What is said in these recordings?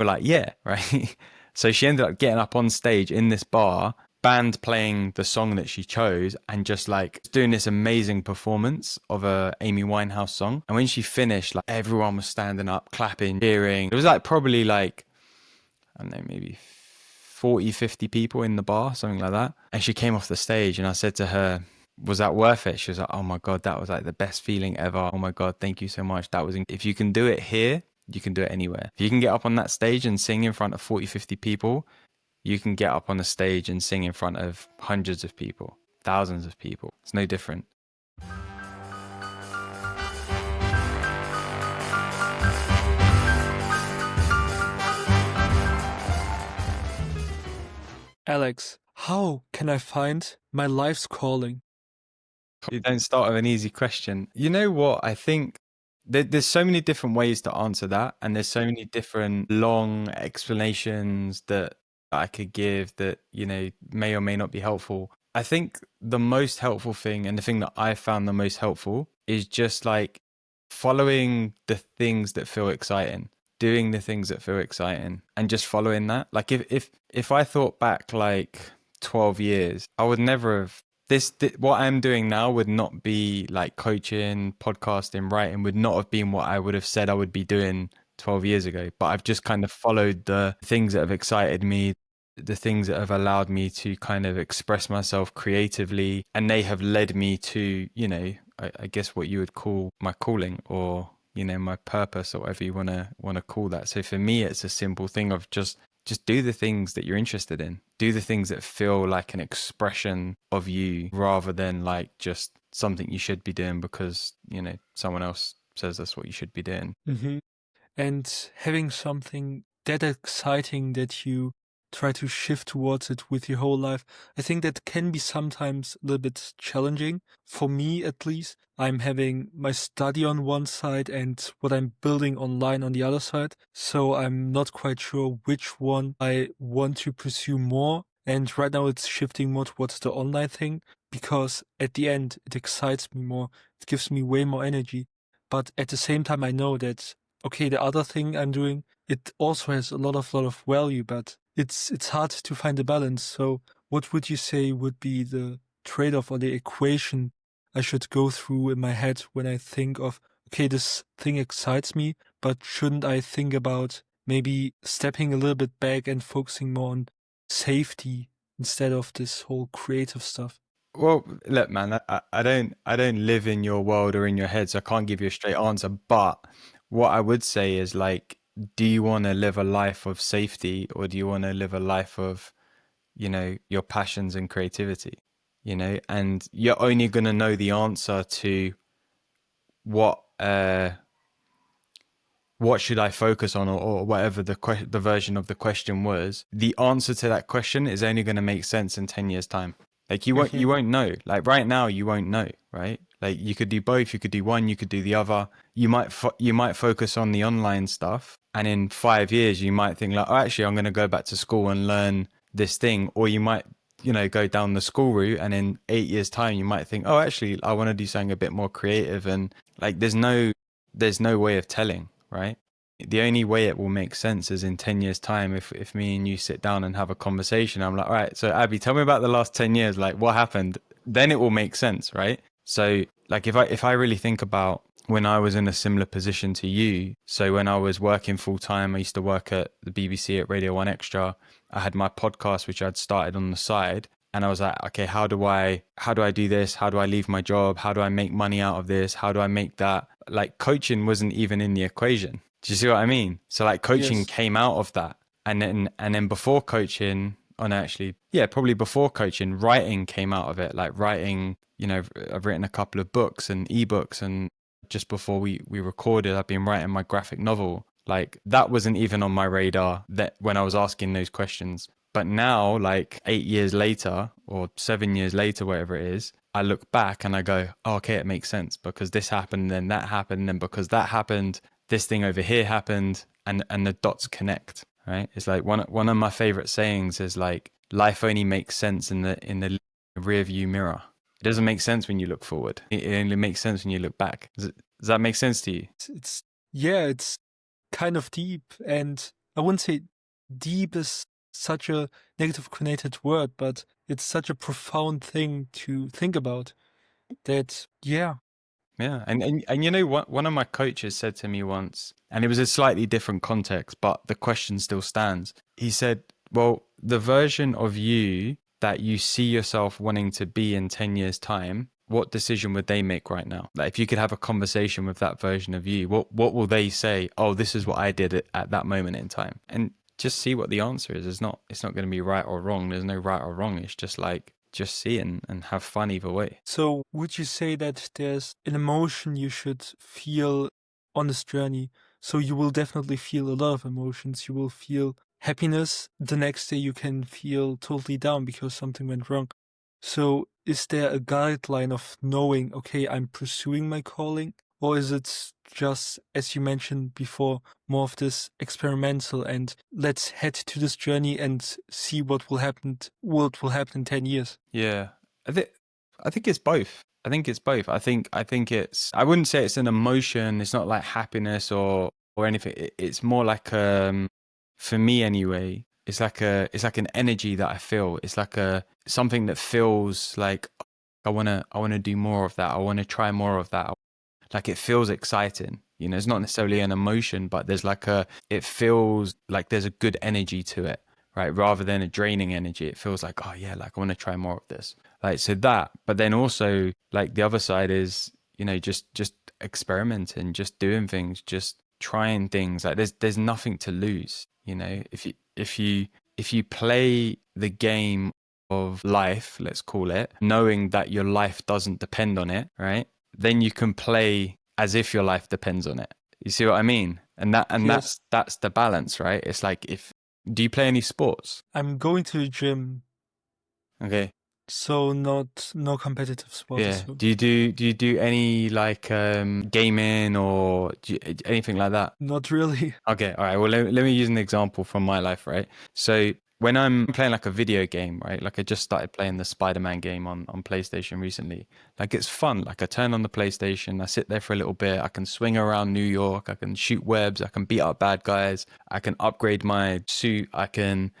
We're like, yeah, right. So she ended up getting up on stage in this bar, band playing the song that she chose, and just like doing this amazing performance of a Amy Winehouse song. And when she finished, like everyone was standing up, clapping, cheering. It was like probably like, I don't know, maybe 40, 50 people in the bar, something like that. And she came off the stage and I said to her, was that worth it? She was like, oh my God, that was like the best feeling ever. Oh my God, thank you so much. That was, if you can do it here, you can do it anywhere. If you can get up on that stage and sing in front of 40, 50 people, you can get up on a stage and sing in front of hundreds of people, thousands of people. It's no different. Alex, how can I find my life's calling? You don't start with an easy question. You know what? I think there's so many different ways to answer that, and there's so many different long explanations that I could give that, may or may not be helpful. I think the most helpful thing, and the thing that I found the most helpful, is just like following the things that feel exciting, doing the things that feel exciting, and just following that. Like if I thought back like 12 years, I would never have what I'm doing now would not be like coaching, podcasting, writing would not have been what I would have said I would be doing 12 years ago. But I've just kind of followed the things that have excited me, the things that have allowed me to kind of express myself creatively. And they have led me to, I guess what you would call my calling, or, my purpose, or whatever you want to call that. So for me, it's a simple thing of just do the things that you're interested in. Do the things that feel like an expression of you, rather than like just something you should be doing because, someone else says that's what you should be doing. hmm And having something that exciting that you try to shift towards it with your whole life, I think that can be sometimes a little bit challenging. For me, at least, I'm having my study on one side and what I'm building online on the other side. So I'm not quite sure which one I want to pursue more. And right now it's shifting more towards the online thing because at the end it excites me more. It gives me way more energy. But at the same time, I know that okay, the other thing I'm doing, it also has a lot of value, but it's hard to find a balance. So what would you say would be the trade-off or the equation I should go through in my head when I think of, okay, this thing excites me, but shouldn't I think about maybe stepping a little bit back and focusing more on safety instead of this whole creative stuff? Well, look, man, I don't live in your world or in your head, so I can't give you a straight answer. But what I would say is like, do you want to live a life of safety, or do you want to live a life of, your passions and creativity? And you're only going to know the answer to what what should I focus on, or whatever the version of the question was. The answer to that question is only going to make sense in 10 years time. Like hmm you won't know. Like right now you won't know, right? Like you could do both, you could do one, you could do the other. You might focus on the online stuff, and in 5 years you might think like, oh, actually I'm going to go back to school and learn this thing. Or you might, go down the school route, and in 8 years time you might think, oh, actually I want to do something a bit more creative. And like there's no way of telling, right? The only way it will make sense is in 10 years time, if me and you sit down and have a conversation. I'm like, all right, so Abby, tell me about the last 10 years, like what happened? Then it will make sense, right? So like if I really think about when I was in a similar position to you, so when I was working full time, I used to work at the BBC at Radio 1 Extra. I had my podcast which I'd started on the side, and I was like, okay, how do I do this? How do I leave my job? How do I make money out of this? How do I make that? Like coaching wasn't even in the equation. Do you see what I mean? So like coaching Yes. came out of that. And then before coaching, on actually, yeah, probably before coaching, writing came out of it. Like writing, I've written a couple of books and ebooks, and just before we recorded, I've been writing my graphic novel. Like that wasn't even on my radar that when I was asking those questions. But now, like 8 years later or 7 years later, whatever it is, I look back and I go, oh, okay, it makes sense because this happened, then that happened, then because that happened, this thing over here happened, and the dots connect, right? It's like one of my favorite sayings is like, life only makes sense in the rear view mirror. It doesn't make sense when you look forward. It only makes sense when you look back. Does that make sense to you? It's yeah, it's kind of deep. And I wouldn't say deep is such a negative connotated word, but it's such a profound thing to think about that, yeah. Yeah, and you know what? One of my coaches said to me once, and it was a slightly different context, but the question still stands. He said, "Well, the version of you that you see yourself wanting to be in 10 years' time, what decision would they make right now? Like, if you could have a conversation with that version of you, what will they say? Oh, this is what I did at that moment in time." And just see what the answer is. It's not going to be right or wrong. There's no right or wrong. It's just like just see and have fun either way. So would you say that there's an emotion you should feel on this journey? So you will definitely feel a lot of emotions. You will feel happiness. The next day you can feel totally down because something went wrong. So is there a guideline of knowing, okay, I'm pursuing my calling? Or is it just, as you mentioned before, more of this experimental and let's head to this journey and see what will happen in 10 years? Yeah, I think I think it's both. I think it's. I wouldn't say it's an emotion. It's not like happiness or anything. It's more like for me anyway. It's like an energy that I feel. It's like a something that feels like I wanna do more of that. I wanna try more of that. Like it feels exciting. It's not necessarily an emotion, but it feels like there's a good energy to it, right? Rather than a draining energy, it feels like, oh yeah, like I want to try more of this. Like, so that, but then also like the other side is, just experimenting, just doing things, just trying things. Like there's nothing to lose, if you play the game of life, let's call it, knowing that your life doesn't depend on it, right? Then you can play as if your life depends on it. You see what I mean? And that and Yes. that's the balance, right? It's like if do you play any sports? I'm going to the gym, Okay. so no competitive sport Yeah. as well. Do you do any like gaming or anything like that? Not really. Okay, all right. Well, let me use an example from my life, right? So when I'm playing like a video game, right? Like I just started playing the Spider-Man game on PlayStation recently. Like it's fun. Like I turn on the PlayStation, I sit there for a little bit. I can swing around New York. I can shoot webs. I can beat up bad guys. I can upgrade my suit. I can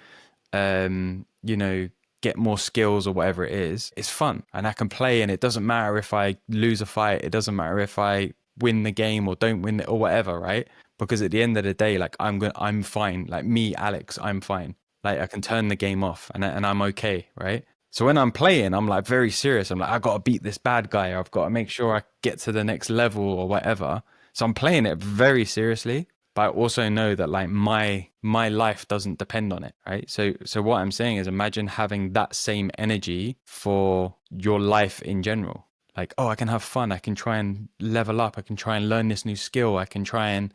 you know, get more skills or whatever it is. It's fun and I can play and it doesn't matter if I lose a fight. It doesn't matter if I win the game or don't win it or whatever, right? Because at the end of the day, like I'm fine. Like me, Alex, I'm fine. Like I can turn the game off and I'm okay, right? So when I'm playing, I'm like very serious. I'm like, I got to beat this bad guy. I've got to make sure I get to the next level or whatever. So I'm playing it very seriously, but I also know that like my life doesn't depend on it, right? So what I'm saying is imagine having that same energy for your life in general. Like, oh, I can have fun. I can try and level up. I can try and learn this new skill. I can try and,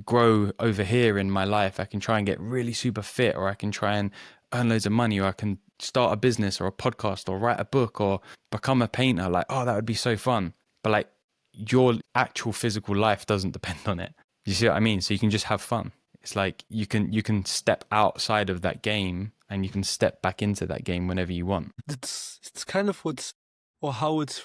grow over here in my life. I can try and get really super fit, or I can try and earn loads of money, or I can start a business or a podcast or write a book or become a painter. Like, oh, that would be so fun. But like your actual physical life doesn't depend on it. You see what I mean? So you can just have fun. It's like you can step outside of that game and you can step back into that game whenever you want. It's kind of what's or how it's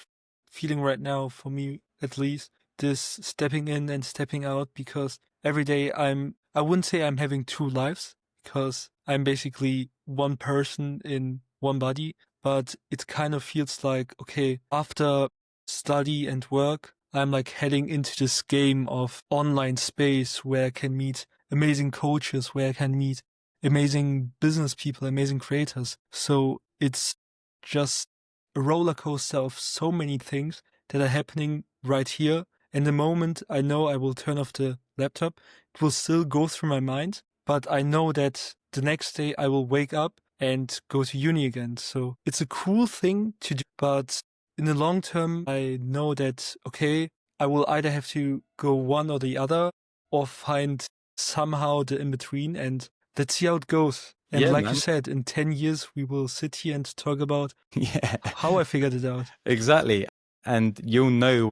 feeling right now for me at least. This stepping in and stepping out because every day I wouldn't say I'm having two lives because I'm basically one person in one body, but it kind of feels like okay, after study and work, I'm like heading into this game of online space where I can meet amazing coaches, where I can meet amazing business people, amazing creators. So it's just a roller coaster of so many things that are happening right here. And the moment I know I will turn off the laptop, it will still go through my mind. But I know that the next day I will wake up and go to uni again. So it's a cool thing to do. But in the long term, I know that, okay, I will either have to go one or the other or find somehow the in between and let's see how it goes. And Yeah, like you man. said, in 10 years, we will sit here and talk about Yeah, how I figured it out. exactly. And you'll know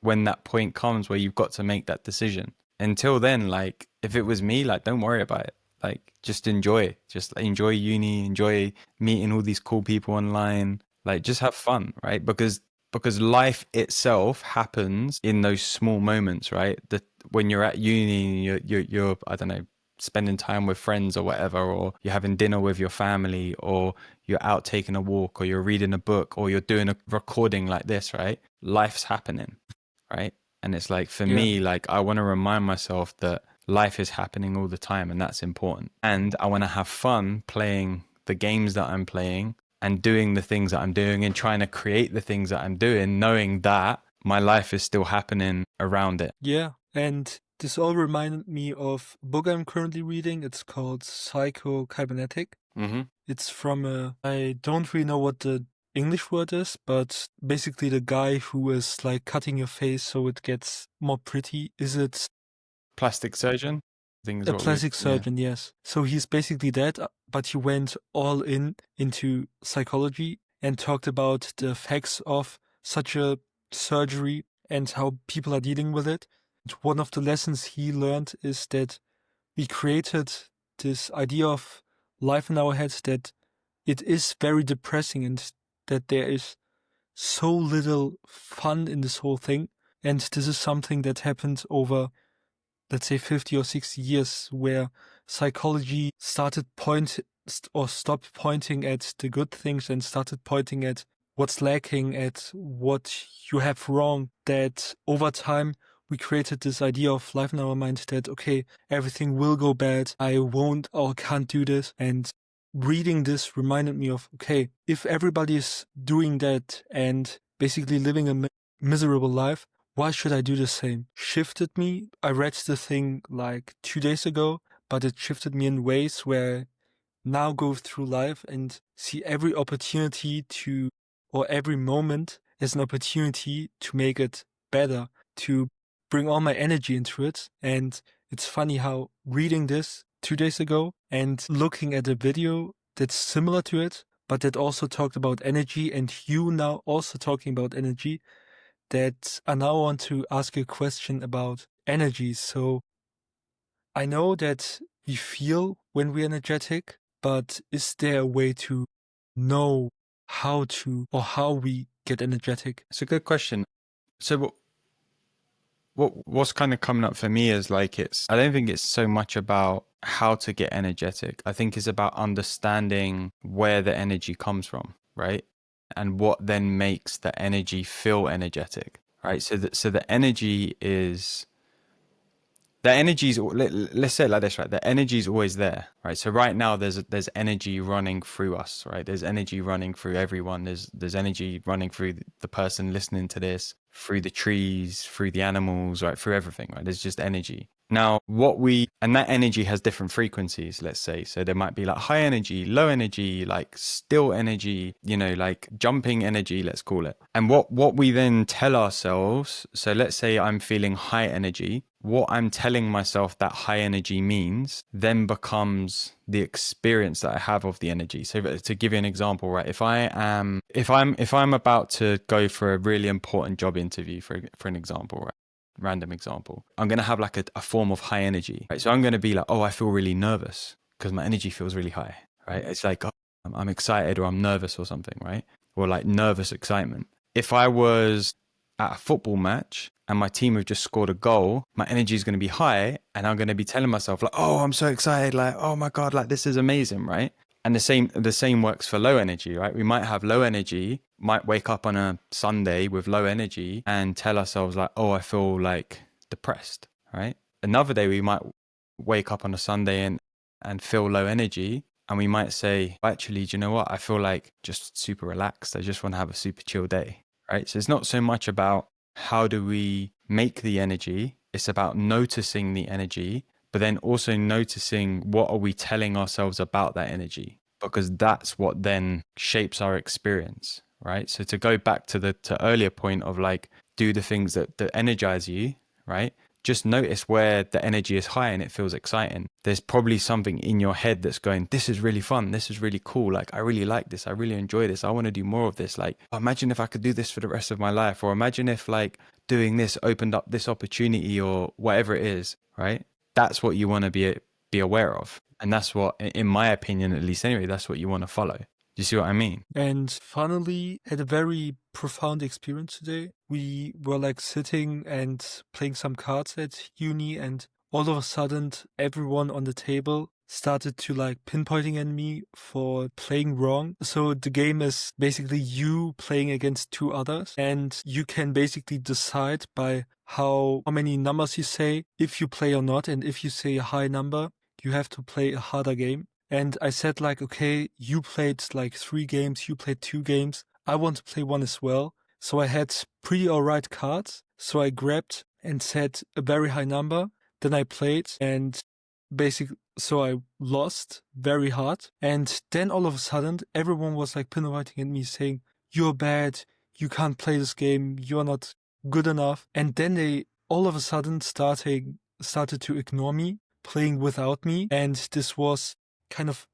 when that point comes where you've got to make that decision. Until then, like if it was me, like don't worry about it. Like just enjoy uni, enjoy meeting all these cool people online. Like just have fun, right? Because life itself happens in those small moments, right? That when you're at uni, you're I don't know spending time with friends or whatever, or you're having dinner with your family, or you're out taking a walk, or you're reading a book, or you're doing a recording like this, right? Life's happening, right? And it's like, for Yeah. me, like, I want to remind myself that life is happening all the time, and that's important. And I want to have fun playing the games that I'm playing and doing the things that I'm doing and trying to create the things that I'm doing, knowing that my life is still happening around it. Yeah. And this all reminded me of a book I'm currently reading. It's called Psycho-Kybernetic. Mm-hmm. It's from I don't really know what the English word is, but basically the guy who is like cutting your face so it gets more pretty. Is it Plastic surgeon, I think is a what we, plastic yeah. surgeon? Yes. So he's basically that, but he went all in into psychology and talked about the effects of such a surgery and how people are dealing with it. And one of the lessons he learned is that we created this idea of life in our heads that it is very depressing and that there is so little fun in this whole thing. And this is something that happened over, let's say, 50 or 60 years, where psychology started or stopped pointing at the good things and started pointing at what's lacking, at what you have wrong. That over time, we created this idea of life in our mind that, okay, everything will go bad. I won't or can't do this. And reading this reminded me of, okay, if everybody is doing that and basically living a miserable life, why should I do the same? Shifted me. I read the thing like 2 days ago, but it shifted me in ways where I now go through life and see every opportunity or every moment as an opportunity to make it better, to bring all my energy into it. And it's funny how reading this 2 days ago and looking at a video that's similar to it, but that also talked about energy, and you now also talking about energy, that I now want to ask you a question about energy. So I know that we feel when we're energetic, but is there a way to know how we get energetic? It's a good question. So what's kind of coming up for me is like, I don't think it's so much about how to get energetic. I think it's about understanding where the energy comes from, right? And what then makes the energy feel energetic, right? So the energy is let's say it like this, right? The energy is always there, right? So right now there's energy running through us, right? There's energy running through everyone. There's energy running through the person listening to this, through the trees, through the animals, right? Through everything, right? There's just energy. Now, and that energy has different frequencies, let's say. So there might be like high energy, low energy, like still energy, like jumping energy, let's call it. And what we then tell ourselves, so let's say I'm feeling high energy, what I'm telling myself that high energy means then becomes the experience that I have of the energy. So to give you an example, right? If I'm about to go for a really important job interview, for an example, right? Random example, I'm going to have like a form of high energy, right? So I'm going to be like, oh, I feel really nervous because my energy feels really high, right? It's like, oh, I'm excited or I'm nervous or something, right? Or like nervous excitement. If I was at a football match and my team have just scored a goal, my energy is going to be high and I'm going to be telling myself like, oh, I'm so excited, like, oh my God, like this is amazing, right? And the same works for low energy, right? We might have low energy, might wake up on a Sunday with low energy and tell ourselves like, oh, I feel like depressed, right? Another day we might wake up on a Sunday and feel low energy, and we might say, actually, do you know what? I feel like just super relaxed. I just want to have a super chill day, right? So it's not so much about how do we make the energy, it's about noticing the energy, but then also noticing what are we telling ourselves about that energy, because that's what then shapes our experience, right? So to go back to the earlier point of like, do the things that energize you, right? Just notice where the energy is high and it feels exciting. There's probably something in your head that's going, this is really fun. This is really cool. Like, I really like this. I really enjoy this. I want to do more of this. Like, imagine if I could do this for the rest of my life. Or imagine if like doing this opened up this opportunity or whatever it is, right? That's what you want to be aware of. And that's what, in my opinion, at least anyway, that's what you want to follow. Do you see what I mean? And finally, had a very profound experience today. We were like sitting and playing some cards at uni, and all of a sudden everyone on the table started to like pinpointing at me for playing wrong. So the game is basically you playing against two others, and you can basically decide by how many numbers you say if you play or not. And if you say a high number, you have to play a harder game. And I said like, okay, you played like 3 games, you played 2 games. I want to play one as well. So I had pretty alright cards. So I grabbed and said a very high number. Then I played and basically, so I lost very hard. And then all of a sudden, everyone was like pinpointing at me saying, "You're bad. You can't play this game. You're not good enough." And then they all of a sudden started to ignore me, playing without me. And this was kind of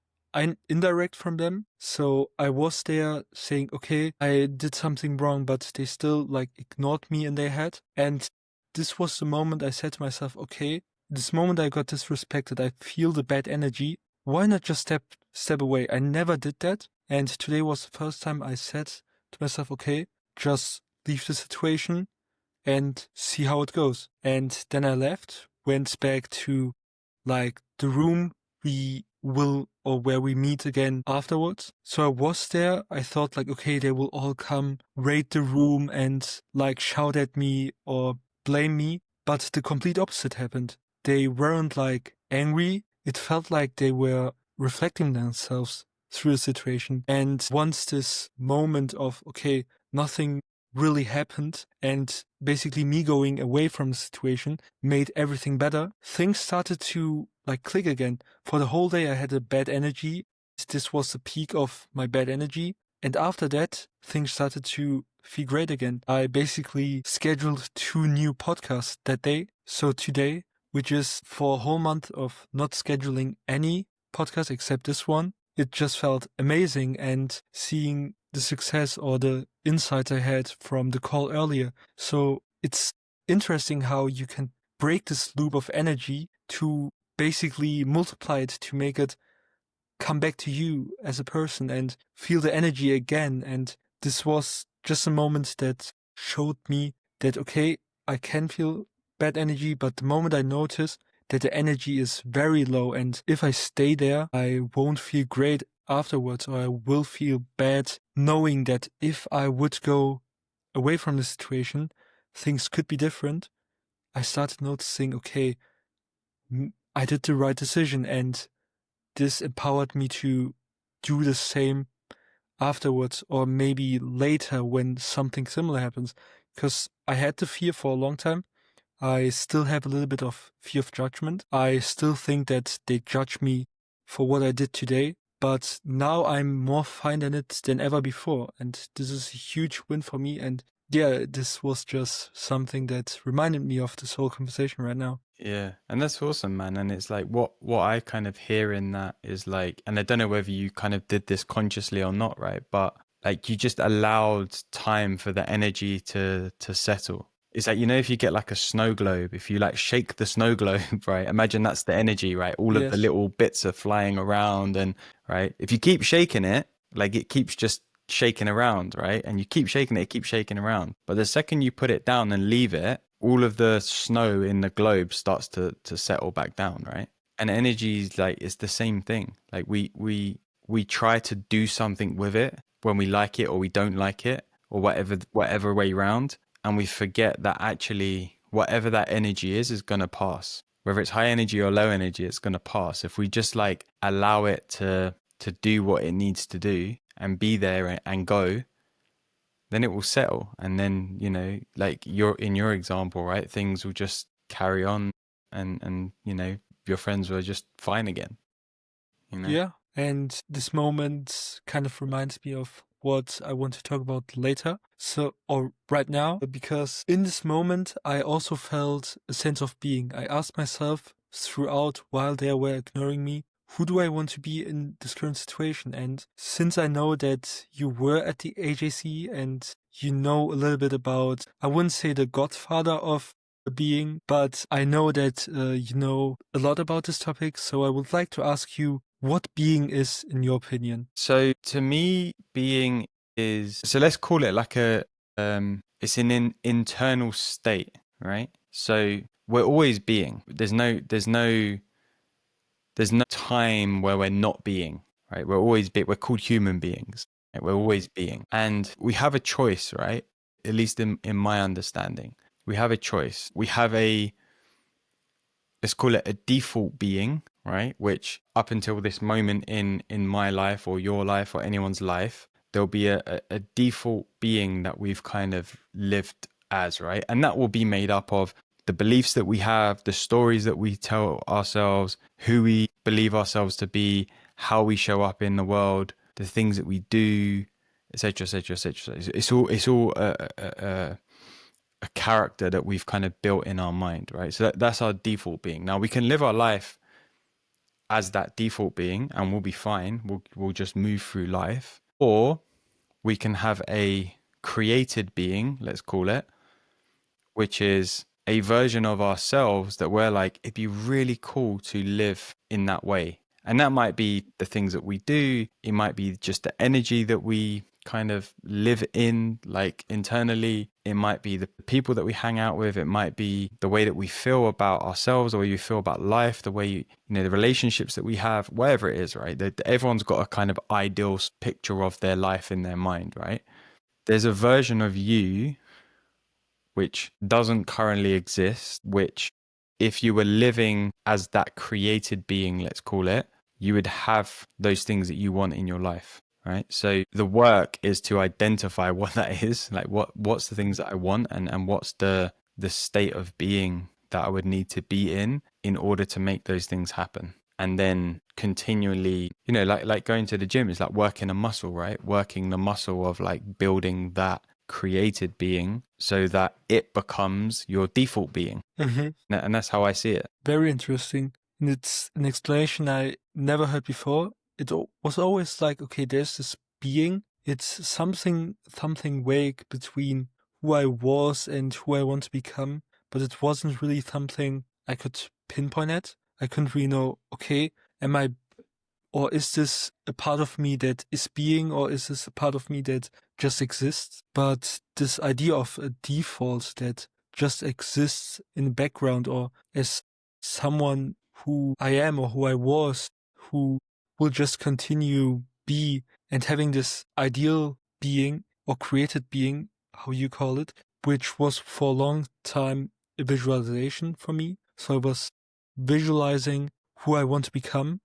indirect from them. So I was there saying, okay, I did something wrong, but they still like ignored me in their head. And this was the moment I said to myself, okay, this moment I got disrespected, I feel the bad energy. Why not just step away? I never did that. And today was the first time I said to myself, okay, just leave the situation and see how it goes. And then I left, went back to like the room we will or where we meet again afterwards. So I was there. I thought like, okay, they will all come raid the room and like shout at me or blame me. But the complete opposite happened. They weren't like angry. It felt like they were reflecting themselves through the situation. And once this moment of, okay, nothing really happened and basically me going away from the situation made everything better, things started to like click again. For the whole day I had a bad energy. This was the peak of my bad energy. And after that, things started to feel great again. I basically scheduled 2 new podcasts that day. So today, which is for a whole month of not scheduling any podcast except this one, it just felt amazing. And seeing the success or the insights I had from the call earlier. So it's interesting how you can break this loop of energy to basically multiply it to make it come back to you as a person and feel the energy again. And this was just a moment that showed me that, okay, I can feel bad energy, but the moment I notice that the energy is very low, and if I stay there, I won't feel great afterwards, or I will feel bad knowing that if I would go away from the situation, things could be different. I started noticing, okay, I did the right decision, and this empowered me to do the same afterwards, or maybe later when something similar happens. Because I had the fear for a long time. I still have a little bit of fear of judgment. I still think that they judge me for what I did today. But now I'm more fine in it than ever before. And this is a huge win for me. And yeah, this was just something that reminded me of this whole conversation right now. Yeah, and that's awesome, man. And it's like what I kind of hear in that is like, and I don't know whether you kind of did this consciously or not, right? But like you just allowed time for the energy to settle. It's like, you know, if you get like a snow globe, if you like shake the snow globe, right? Imagine that's the energy, right? All of the Yes. little bits are flying around, and right, if you keep shaking it, like it keeps just shaking around, right? And you keep shaking it, it keeps shaking around. But the second you put it down and leave it, all of the snow in the globe starts to settle back down, right? And energy is like it's the same thing. Like we try to do something with it when we like it or we don't like it or whatever way round, and we forget that actually whatever that energy is gonna pass. Whether it's high energy or low energy, it's gonna pass. If we just like allow it to do what it needs to do and be there and go, then it will settle. And then, you know, like in your example, right, things will just carry on, and you know, your friends were just fine again, you know. Yeah, and this moment kind of reminds me of what I want to talk about later. So, or right now, because in this moment, I also felt a sense of being. I asked myself throughout while they were ignoring me, who do I want to be in this current situation? And since I know that you were at the AJC and you know a little bit about, I wouldn't say the godfather of being, but I know that you know a lot about this topic. So I would like to ask you what being is in your opinion. So to me, being is, so let's call it like a it's an internal state, right? So we're always being. There's no time where we're not being, right? We're called human beings. Right? We're always being. And we have a choice, right? At least in my understanding. We have a choice. We have let's call it a default being, right? Which up until this moment in my life or your life or anyone's life, there'll be a default being that we've kind of lived as, right? And that will be made up of the beliefs that we have, the stories that we tell ourselves, who we believe ourselves to be, how we show up in the world, the things that we do, etc., etc., etc. It's all a character that we've kind of built in our mind, right? So that's our default being. Now we can live our life as that default being, and we'll be fine. We'll just move through life, or we can have a created being, let's call it, which is a version of ourselves that we're like, it'd be really cool to live in that way. And that might be the things that we do. It might be just the energy that we kind of live in, like internally. It might be the people that we hang out with. It might be the way that we feel about ourselves, the way you feel about life, the way the relationships that we have, whatever it is, right? Everyone's got a kind of ideal picture of their life in their mind, right? There's a version of you which doesn't currently exist, which if you were living as that created being, let's call it, you would have those things that you want in your life, right? So the work is to identify what that is, like what's the things that I want, and what's the state of being that I would need to be in order to make those things happen. And then continually, like going to the gym is like working a muscle, right? Working the muscle of like building that created being so that it becomes your default being. Mhm. And that's how I see it. Very interesting. And it's an explanation I never heard before. It was always like, okay, there's this being. It's something vague between who I was and who I want to become, but it wasn't really something I could pinpoint at. I couldn't really know, okay, am I, or is this a part of me that is being, or is this a part of me that just exists? But this idea of a default that just exists in the background, or as someone who I am or who I was, who will just continue be, and having this ideal being or created being, how you call it, which was for a long time a visualization for me. So I was visualizing who I want to become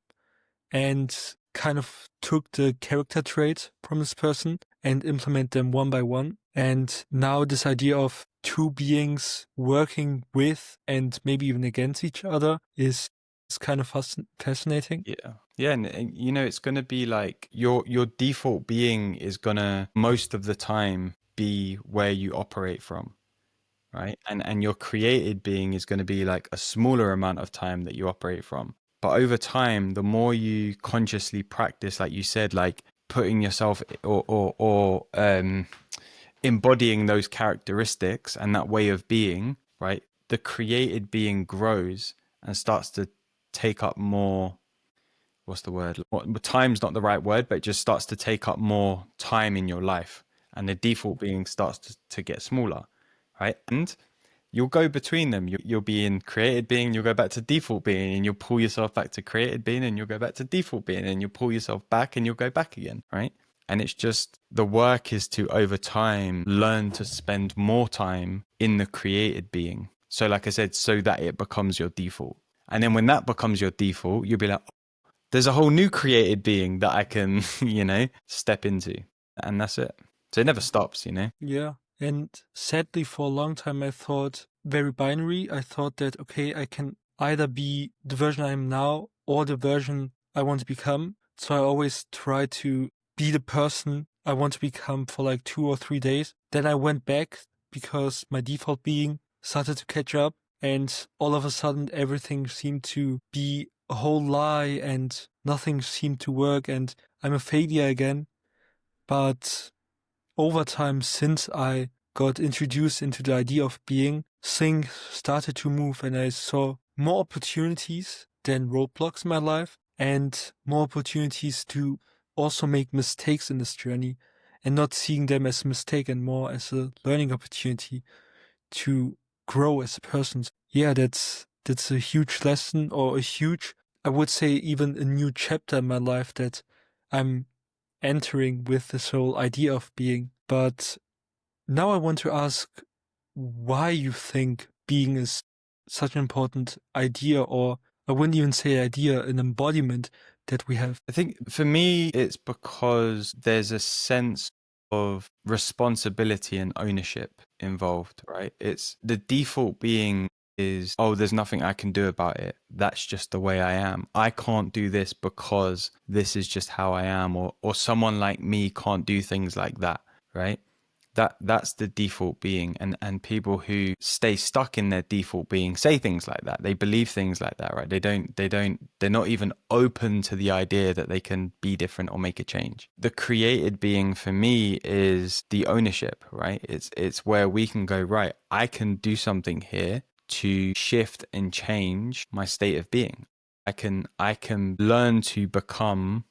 and kind of took the character trait from this person and implement them one by one. And now this idea of two beings working with and maybe even against each other is kind of fascinating. Yeah, and it's going to be like your default being is going to most of the time be where you operate from, right? And your created being is going to be like a smaller amount of time that you operate from. But over time, the more you consciously practice, like you said, like putting yourself or embodying those characteristics and that way of being, right? The created being grows and starts to take up more. What's the word? Time's not the right word, but it just starts to take up more time in your life, and the default being starts to get smaller, right? And you'll go between them. You'll be in created being, you'll go back to default being, and you'll pull yourself back to created being, and you'll go back to default being, and you'll pull yourself back, and you'll go back again, right? And it's just the work is to over time learn to spend more time in the created being. So, like I said, so that it becomes your default. And then when that becomes your default, you'll be like, there's a whole new created being that I can, step into. And that's it. So it never stops. Yeah. And sadly, for a long time, I thought very binary. I thought that, okay, I can either be the version I am now or the version I want to become. So I always try to be the person I want to become for like 2 or 3 days. Then I went back because my default being started to catch up. And all of a sudden, everything seemed to be a whole lie and nothing seemed to work. And I'm a failure again. But over time, since I got introduced into the idea of being, things started to move and I saw more opportunities than roadblocks in my life and more opportunities to also make mistakes in this journey and not seeing them as a mistake and more as a learning opportunity to grow as a person. Yeah, that's a huge lesson, or a huge, I would say even a new chapter in my life that I'm entering with this whole idea of being. But now I want to ask why you think being is such an important idea, or I wouldn't even say idea, an embodiment that we have. I think for me, it's because there's a sense of responsibility and ownership involved, right? It's the default being is, oh, there's nothing I can do about it. That's just the way I am. I can't do this because this is just how I am, or someone like me can't do things like that, right? That's the default being, and people who stay stuck in their default being say things like that. They believe things like that, right? They're not even open to the idea that they can be different or make a change. The created being for me is the ownership, right? It's where we can go, right, I can do something here to shift and change my state of being. I can learn to become,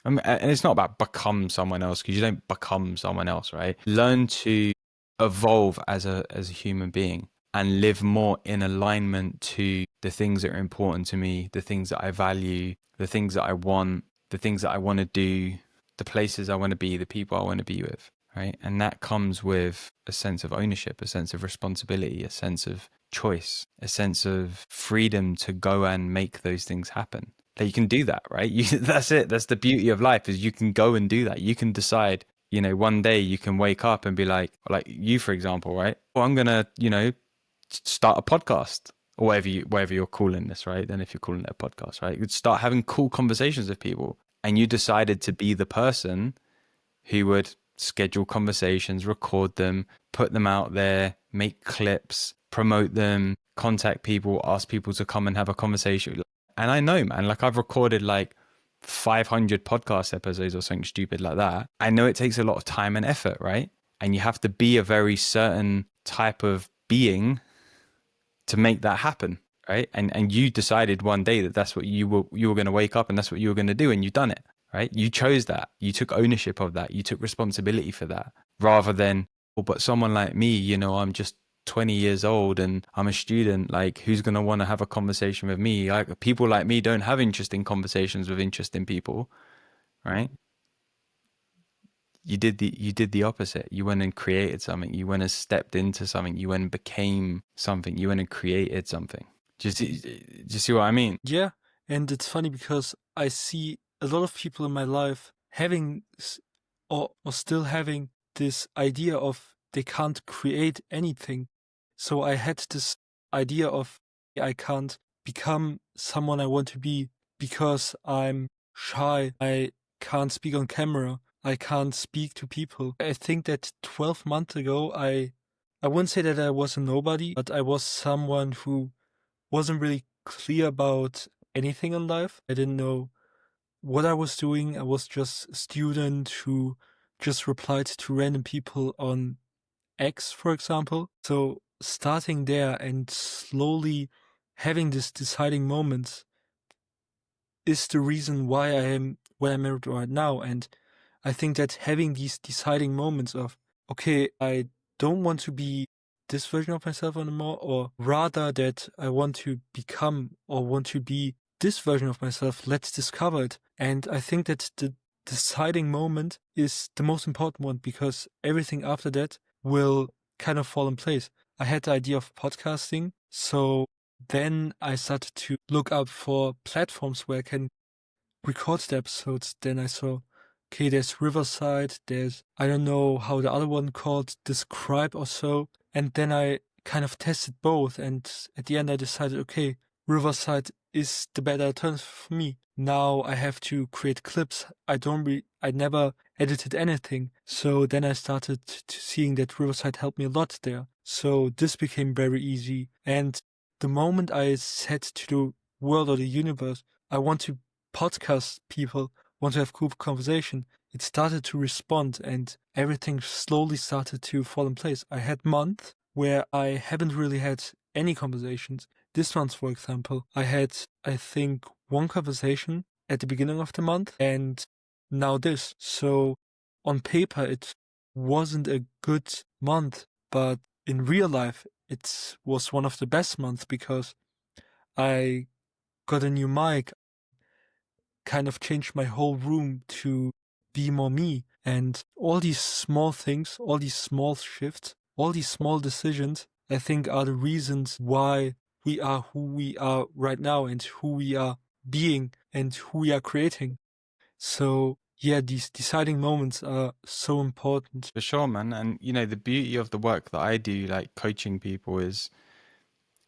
I mean, and it's not about become someone else, because you don't become someone else, right? Learn to evolve as a human being and live more in alignment to the things that are important to me, the things that I value, the things that I want, the things that I want to do, the places I want to be, the people I want to be with, right? And that comes with a sense of ownership, a sense of responsibility, a sense of choice, a sense of freedom to go and make those things happen. That you can do that, right? That's it. That's the beauty of life, is you can go and do that. You can decide, one day you can wake up and be like you, for example, right? Well, I'm going to, start a podcast, or whatever you're calling this, right? Then if you're calling it a podcast, right? You'd start having cool conversations with people, and you decided to be the person who would schedule conversations, record them, put them out there, make clips, promote them, contact people, ask people to come and have a conversation. And I know, man, like I've recorded like 500 podcast episodes or something stupid like that. I know it takes a lot of time and effort, right? And you have to be a very certain type of being to make that happen, right? And you decided one day that that's what you were going to wake up and that's what you were going to do, and you've done it, right? You chose that. You took ownership of that. You took responsibility for that, rather than, well, but someone like me, I'm just 20 years old and I'm a student. Like, who's going to want to have a conversation with me? Like, people like me don't have interesting conversations with interesting people, right? You did the opposite. You went and created something. You went and stepped into something. You went and became something. You went and created something. Do you see what I mean? Yeah, and it's funny because I see a lot of people in my life having or still having this idea of they can't create anything. So I had this idea of I can't become someone I want to be because I'm shy. I can't speak on camera. I can't speak to people. I think that 12 months ago, I wouldn't say that I was a nobody, but I was someone who wasn't really clear about anything in life. I didn't know what I was doing. I was just a student who just replied to random people on X, for example. So starting there and slowly having this deciding moments is the reason why I am where I'm at right now. And I think that having these deciding moments of, okay, I don't want to be this version of myself anymore, or rather that I want to become or want to be this version of myself, let's discover it. And I think that the deciding moment is the most important one, because everything after that will kind of fall in place. I had the idea of podcasting, so then I started to look up for platforms where I can record the episodes. Then I saw, okay, there's Riverside, there's, I don't know how the other one called, Describe or so. And then I kind of tested both. And at the end, I decided, okay, Riverside is the better alternative for me. Now I have to create clips. I never edited anything. So then I started to seeing that Riverside helped me a lot there. So this became very easy. And the moment I said to the world or the universe, I want to podcast people, want to have cool conversation, it started to respond and everything slowly started to fall in place. I had months where I haven't really had any conversations. This month, for example, I had, I think, one conversation at the beginning of the month and now this. So on paper, it wasn't a good month, but in real life, it was one of the best months because I got a new mic, kind of changed my whole room to be more me. And all these small things, all these small shifts, all these small decisions, I think are the reasons why we are who we are right now and who we are being and who we are creating. So yeah, these deciding moments are so important. For sure, man. And you know, the beauty of the work that I do, like coaching people, is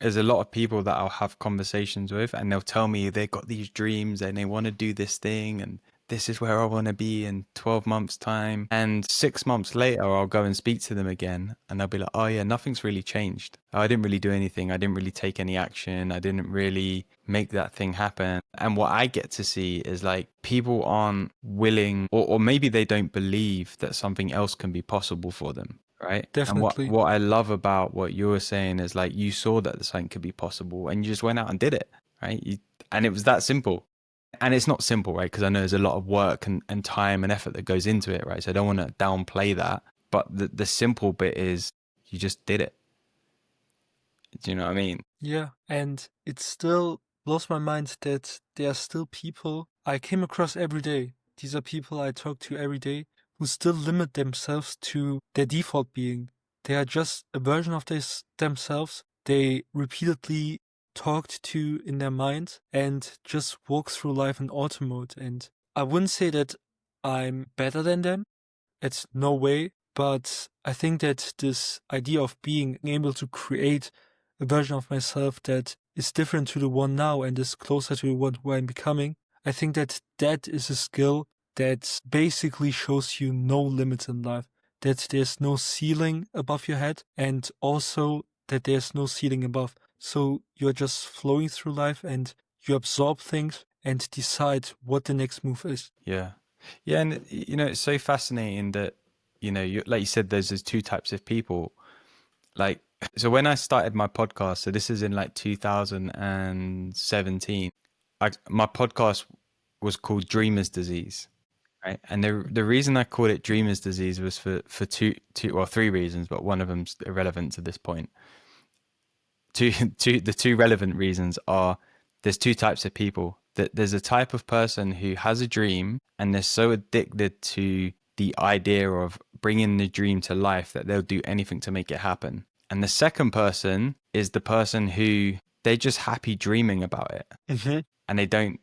there's a lot of people that I'll have conversations with and they'll tell me they've got these dreams and they want to do this thing and this is where I want to be in 12 months time. And 6 months later, I'll go and speak to them again and they'll be like, oh yeah, nothing's really changed. I didn't really do anything. I didn't really take any action. I didn't really make that thing happen. And what I get to see is like people aren't willing, or maybe they don't believe that something else can be possible for them. Right. And Definitely. what I love about what you were saying is like you saw that something could be possible and you just went out and did it. Right. And it was that simple. And it's not simple, right? Because I know there's a lot of work and time and effort that goes into it, right? So I don't want to downplay that. But the simple bit is you just did it. Do you know what I mean? Yeah, and it still blows my mind that there are still people I came across every day. These are people I talk to every day who still limit themselves to their default being. They are just a version of this themselves they repeatedly talked to in their mind and just walk through life in auto mode. And I wouldn't say that I'm better than them. It's no way. But I think that this idea of being able to create a version of myself that is different to the one now and is closer to the one who I'm becoming, I think that that is a skill that basically shows you no limits in life, that there's no ceiling above your head, and also that there's no ceiling above. So you're just flowing through life and you absorb things and decide what the next move is. Yeah. Yeah. And, you know, it's so fascinating that, you know, like you said, there's two types of people. Like, so when I started my podcast, so this is in like 2017, my podcast was called Dreamer's Disease. Right. And the reason I called it Dreamer's Disease was for well, three reasons, but one of them's irrelevant to this point. The two relevant reasons are there's two types of people. That there's a type of person who has a dream and they're so addicted to the idea of bringing the dream to life that they'll do anything to make it happen. And the second person is the person who they're just happy dreaming about it and they don't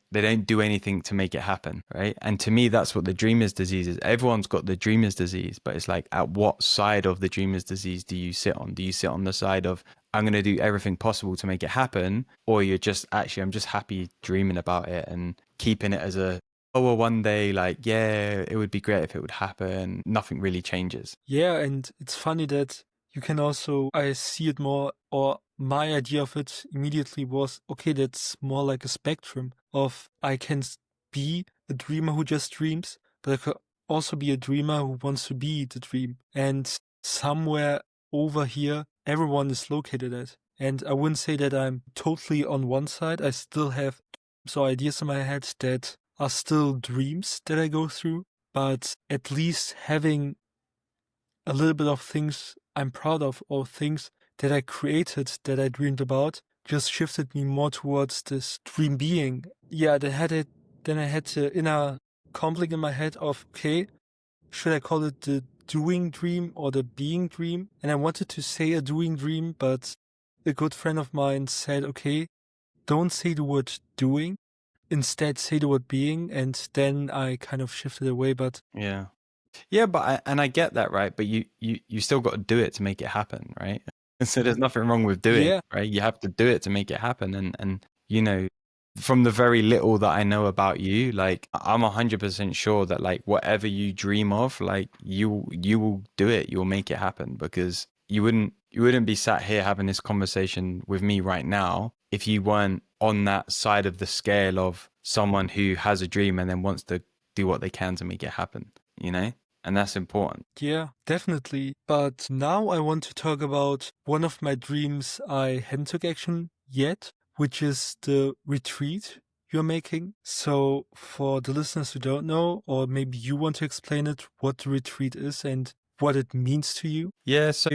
do anything to make it happen, right? And to me that's what the dreamer's disease is. Everyone's got the dreamer's disease, but it's like, at what side of the dreamer's disease do you sit on? Do you sit on the side of I'm going to do everything possible to make it happen, or you're just actually I'm just happy dreaming about it and keeping it as a, oh well, one day, like, yeah, it would be great if it would happen, nothing really changes. Yeah, and it's funny that you can also, I see it more, or my idea of it immediately was, okay, that's more like a spectrum of I can be a dreamer who just dreams, but I could also be a dreamer who wants to be the dream. And somewhere over here, everyone is located at. And I wouldn't say that I'm totally on one side. I still have so ideas in my head that are still dreams that I go through, but at least having a little bit of things I'm proud of or things that I created that I dreamed about just shifted me more towards this dream being. Yeah, then I had the inner conflict in my head of, okay, should I call it the doing dream or the being dream? And I wanted to say a doing dream, but a good friend of mine said, okay, don't say the word doing, instead say the word being. And then I kind of shifted away, but Yeah. Yeah, but I get that, right? But you still got to do it to make it happen, right? So there's nothing wrong with doing, yeah, right? You have to do it to make it happen. And you know, from the very little that I know about you, like I'm 100% sure that like whatever you dream of, like you will do it. You'll make it happen because you wouldn't be sat here having this conversation with me right now if you weren't on that side of the scale of someone who has a dream and then wants to do what they can to make it happen, you know? And that's important. yeah, definitely. But now I want to talk about one of my dreams I hadn't took action yet, which is the retreat you're making. So for the listeners who don't know, or maybe you want to explain it, what the retreat is and what it means to you. Yeah, so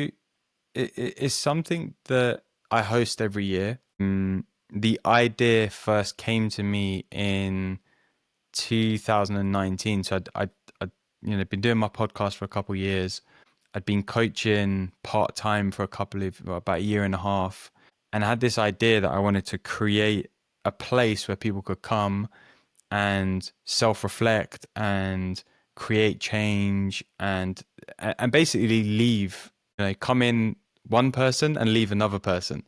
It's something that I host every year. The idea first came to me in 2019. So I'd been doing my podcast for a couple of years. I'd been coaching part time for about a year and a half, and I had this idea that I wanted to create a place where people could come and self-reflect and create change and basically leave, come in one person and leave another person,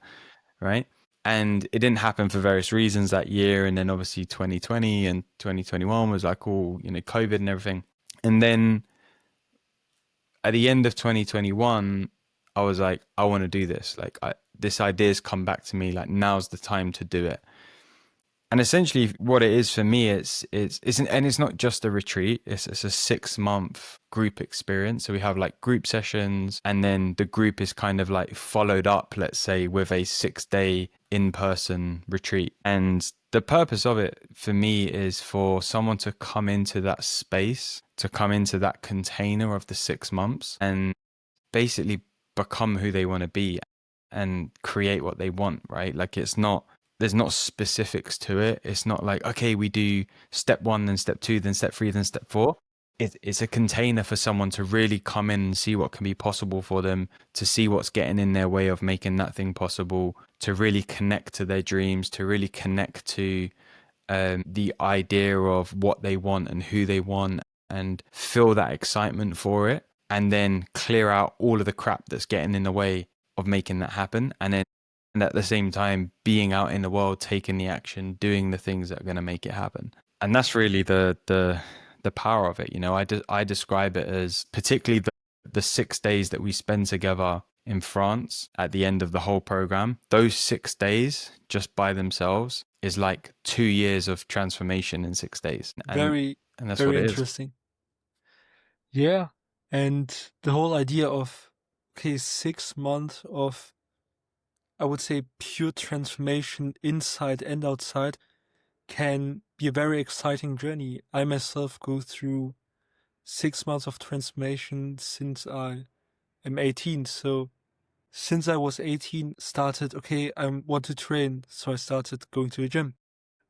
right? And it didn't happen for various reasons that year. And then obviously 2020 and 2021 was like all, COVID and everything. And then at the end of 2021, I was like, I want to do this. Like, this idea's come back to me. Like, now's the time to do it. And essentially, what it is for me, and it's not just a retreat. It's a 6 month group experience. So we have like group sessions, and then the group is kind of like followed up, let's say, with a 6 day in-person retreat. And the purpose of it for me is for someone to come into that space, to come into that container of the 6 months, and basically become who they want to be and create what they want, right? Like, there's not specifics to it. It's not like, okay, we do step one, then step two, then step three, then step four. It's a container for someone to really come in and see what can be possible for them, to see what's getting in their way of making that thing possible, to really connect to their dreams, to really connect to the idea of what they want and who they want, and feel that excitement for it, and then clear out all of the crap that's getting in the way of making that happen. And at the same time, being out in the world, taking the action, doing the things that are going to make it happen. And that's really the power of it. I describe it as, particularly the 6 days that we spend together in France at the end of the whole program. Those 6 days just by themselves is like 2 years of transformation in 6 days. Very, And that's what very it is. interesting. Yeah. And the whole idea of, okay, 6 months of, I would say, pure transformation inside and outside can be a very exciting journey. I myself go through 6 months of transformation since I am 18. So since I was 18, started, okay, I want to train. So I started going to the gym.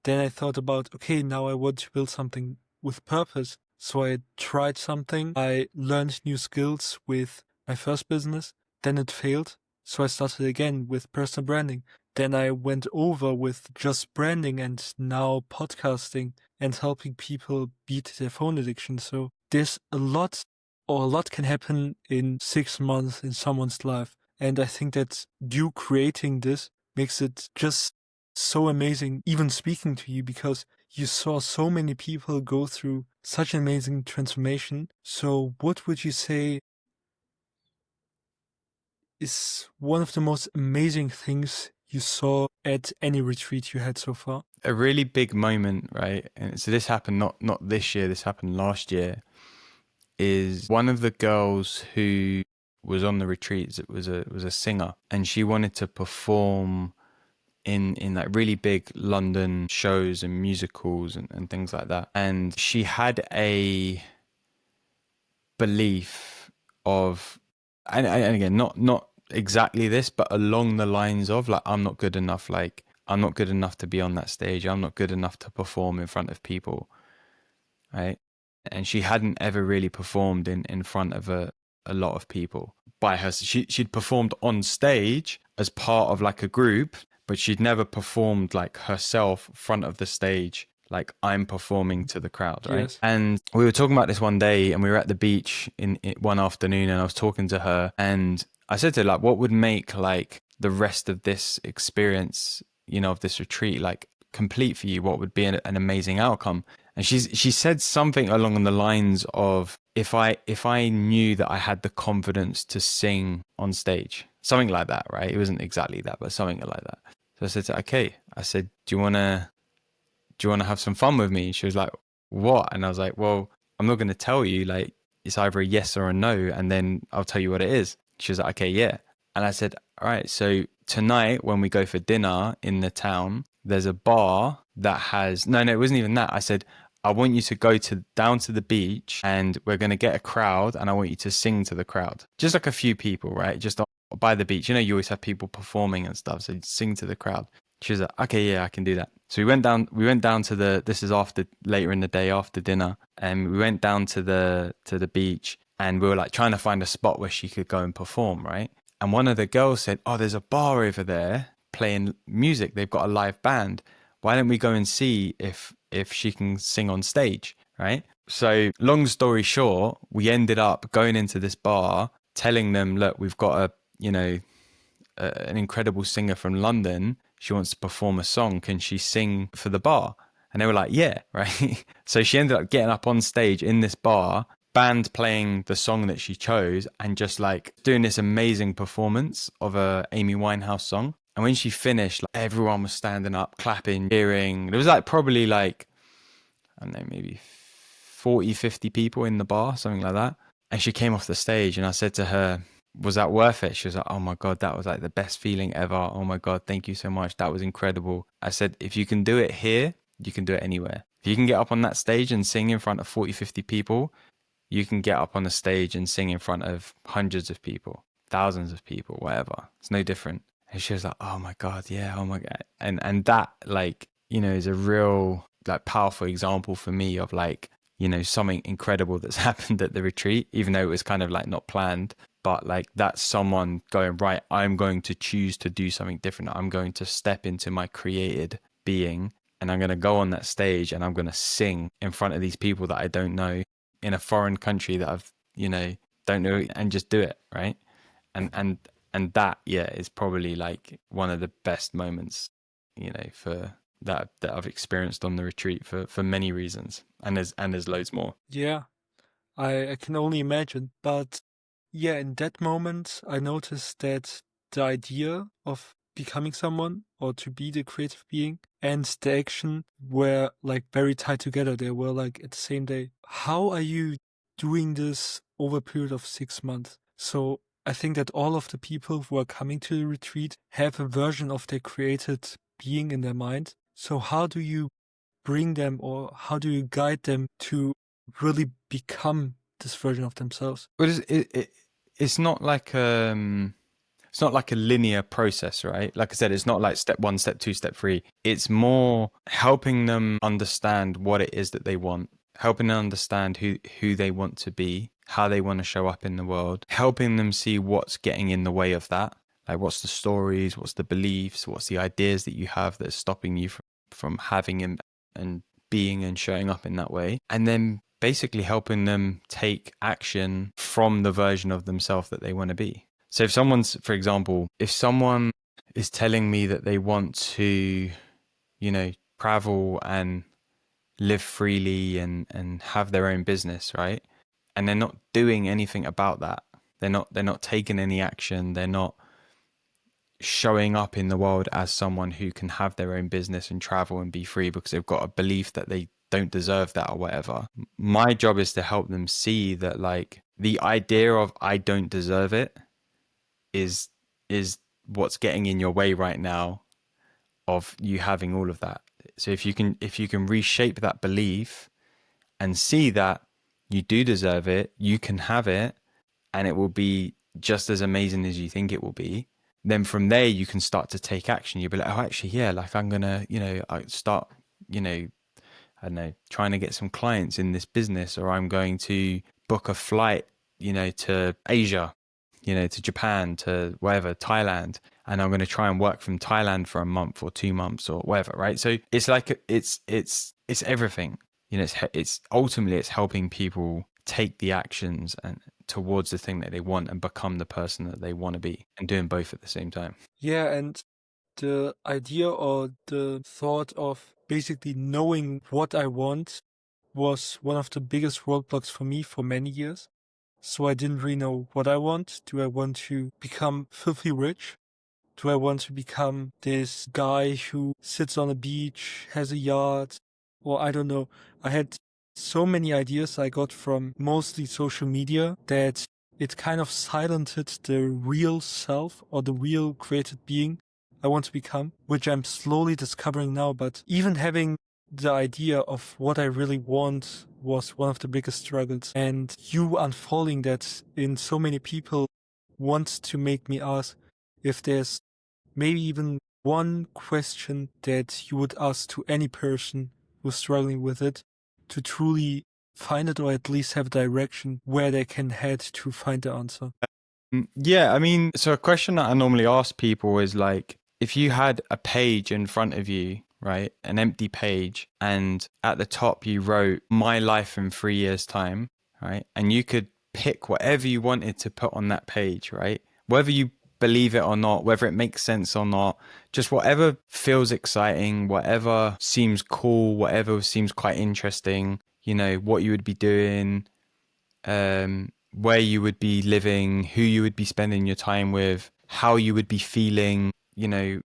Then I thought about, okay, now I want to build something with purpose. So I tried something. I learned new skills with my first business. Then it failed. So I started again with personal branding. Then I went over with just branding and now podcasting and helping people beat their phone addiction. So there's a lot, or a lot can happen in 6 months in someone's life. And I think that you creating this makes it just so amazing, even speaking to you, because you saw so many people go through such an amazing transformation. So what would you say is one of the most amazing things you saw at any retreat you had so far? A really big moment, right? And so this happened not this year, this happened last year, is one of the girls who was on the retreats. It was a singer, and she wanted to perform in like really big London shows and musicals and things like that. And she had a belief of, and again, not exactly this, but along the lines of, like, I'm not good enough. Like, I'm not good enough to be on that stage. I'm not good enough to perform in front of people, right? And she hadn't ever really performed in front of a lot of people by her. She'd performed on stage as part of like a group, but she'd never performed like herself front of the stage, like I'm performing to the crowd, right? Yes. And we were talking about this one day, and we were at the beach in one afternoon, and I was talking to her, and I said to her, like, what would make like the rest of this experience, of this retreat, like complete for you? What would be an amazing outcome? And she said something along the lines of, if I knew that I had the confidence to sing on stage, something like that, right? It wasn't exactly that, but something like that. So I said to her, okay. I said, do you wanna have some fun with me? She was like, what? And I was like, well, I'm not gonna tell you. Like, it's either a yes or a no, and then I'll tell you what it is. She was like, okay, yeah. And I said, all right, so tonight when we go for dinner in the town, there's a bar that has, no, it wasn't even that. I said, I want you to go down to the beach, and we're going to get a crowd, and I want you to sing to the crowd. Just like a few people, right? Just by the beach. You know, you always have people performing and stuff, so you sing to the crowd. She was like, okay, yeah, I can do that. So we went down to the, this is after, later in the day after dinner, and we went down to the beach, and we were like trying to find a spot where she could go and perform, right? And one of the girls said, oh, there's a bar over there playing music. They've got a live band. Why don't we go and see if she can sing on stage, right? So long story short, we ended up going into this bar, telling them, look, we've got an incredible singer from London. She wants to perform a song. Can she sing for the bar? And they were like, yeah, right. So she ended up getting up on stage in this bar, band playing the song that she chose, and just like doing this amazing performance of a Amy Winehouse song. And when she finished, like, everyone was standing up, clapping, cheering. There was like probably like, I don't know, maybe 40, 50 people in the bar, something like that. And she came off the stage, and I said to her, was that worth it? She was like, oh my God, that was like the best feeling ever. Oh my God, thank you so much. That was incredible. I said, if you can do it here, you can do it anywhere. If you can get up on that stage and sing in front of 40, 50 people, you can get up on the stage and sing in front of hundreds of people, thousands of people, whatever. It's no different. And she was like, oh my God, yeah, oh my God. And that, like, you know, is a real like powerful example for me of like, you know, something incredible that's happened at the retreat, even though it was kind of like not planned. But like that's someone going, right, I'm going to choose to do something different. I'm going to step into my created being, and I'm going to go on that stage and I'm going to sing in front of these people that I don't know in a foreign country that I've, you know, don't know, and just do it, right? And that, yeah, is probably like one of the best moments, you know, for that I've experienced on the retreat for many reasons. And there's loads more. Yeah, I can only imagine. But yeah, in that moment, I noticed that the idea of becoming someone or to be the creative being and the action were like very tied together. They were like at the same day. How are you doing this over a period of 6 months? So I think that all of the people who are coming to the retreat have a version of their created being in their mind. So how do you bring them, or how do you guide them to really become this version of themselves? But it's not like it's not like a linear process, right? Like I said, it's not like step one, step two, step three. It's more helping them understand what it is that they want, helping them understand who they want to be, how they want to show up in the world, helping them see what's getting in the way of that. Like what's the stories, what's the beliefs, what's the ideas that you have that are stopping you from having and being and showing up in that way. And then basically helping them take action from the version of themselves that they want to be. So if someone's, for example, if someone is telling me that they want to, you know, travel and live freely and have their own business, right? And they're not doing anything about that. They're not taking any action. They're not showing up in the world as someone who can have their own business and travel and be free because they've got a belief that they don't deserve that or whatever. My job is to help them see that like the idea of I don't deserve it is what's getting in your way right now of you having all of that. So if you can reshape that belief and see that you do deserve it, you can have it, and it will be just as amazing as you think it will be, then from there you can start to take action. You'll be like, oh, actually, yeah, like I'm gonna, you know, I start, you know, I don't know, trying to get some clients in this business, or I'm going to book a flight, you know, to Asia, you know, to Japan, to wherever, Thailand, and I'm going to try and work from Thailand for a month or 2 months or whatever, right? So it's like it's everything, you know. It's ultimately it's helping people take the actions and towards the thing that they want and become the person that they want to be, and doing both at the same time. Yeah, and the idea or the thought of basically knowing what I want was one of the biggest roadblocks for me for many years. So I didn't really know what I want. Do I want to become filthy rich? Do I want to become this guy who sits on a beach, has a yacht? Or I don't know. I had so many ideas I got from mostly social media that it kind of silented the real self or the real created being I want to become, which I'm slowly discovering now. But even having the idea of what I really want was one of the biggest struggles. And you unfolding that in so many people want to make me ask if there's maybe even one question that you would ask to any person who's struggling with it to truly find it, or at least have a direction where they can head to find the answer. Yeah, I mean, so a question that I normally ask people is like, if you had a page in front of you, right, an empty page, and at the top you wrote my life in 3 years' time, right, and you could pick whatever you wanted to put on that page, right, whether you believe it or not, whether it makes sense or not, just whatever feels exciting, whatever seems cool, whatever seems quite interesting, what you would be doing, where you would be living, who you would be spending your time with, how you would be feeling,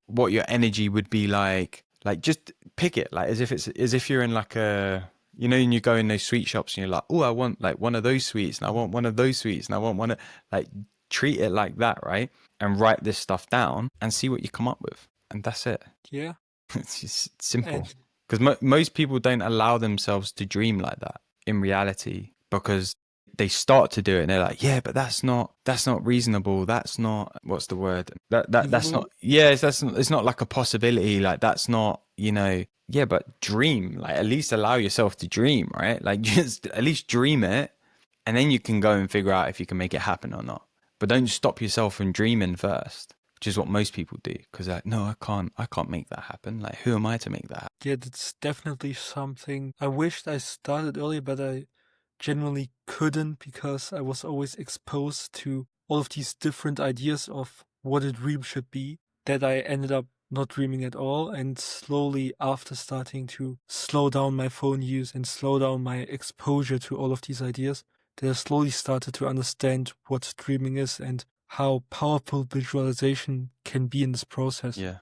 what your energy would be like. Like just pick it, like as if you're in like and you go in those sweet shops and you're like, oh, I want like one of those sweets, and I want one of those sweets, and I want one of like treat it like that, right? And write this stuff down and see what you come up with, and that's it. Yeah. It's just simple. And Because most people don't allow themselves to dream like that in reality because they start to do it and they're like, yeah, but that's not reasonable. That's not, what's the word? That's not, feasible. yeah, it's not like a possibility. Like that's not, yeah, but dream, like at least allow yourself to dream, right? Like just at least dream it, and then you can go and figure out if you can make it happen or not. But don't stop yourself from dreaming first, which is what most people do. Because like, no, I can't make that happen. Like, who am I to make that happen? Yeah, that's definitely something I wished I started earlier, but I genuinely couldn't because I was always exposed to all of these different ideas of what a dream should be that I ended up not dreaming at all. And slowly, after starting to slow down my phone use and slow down my exposure to all of these ideas, that I slowly started to understand what dreaming is and how powerful visualization can be in this process. Yeah.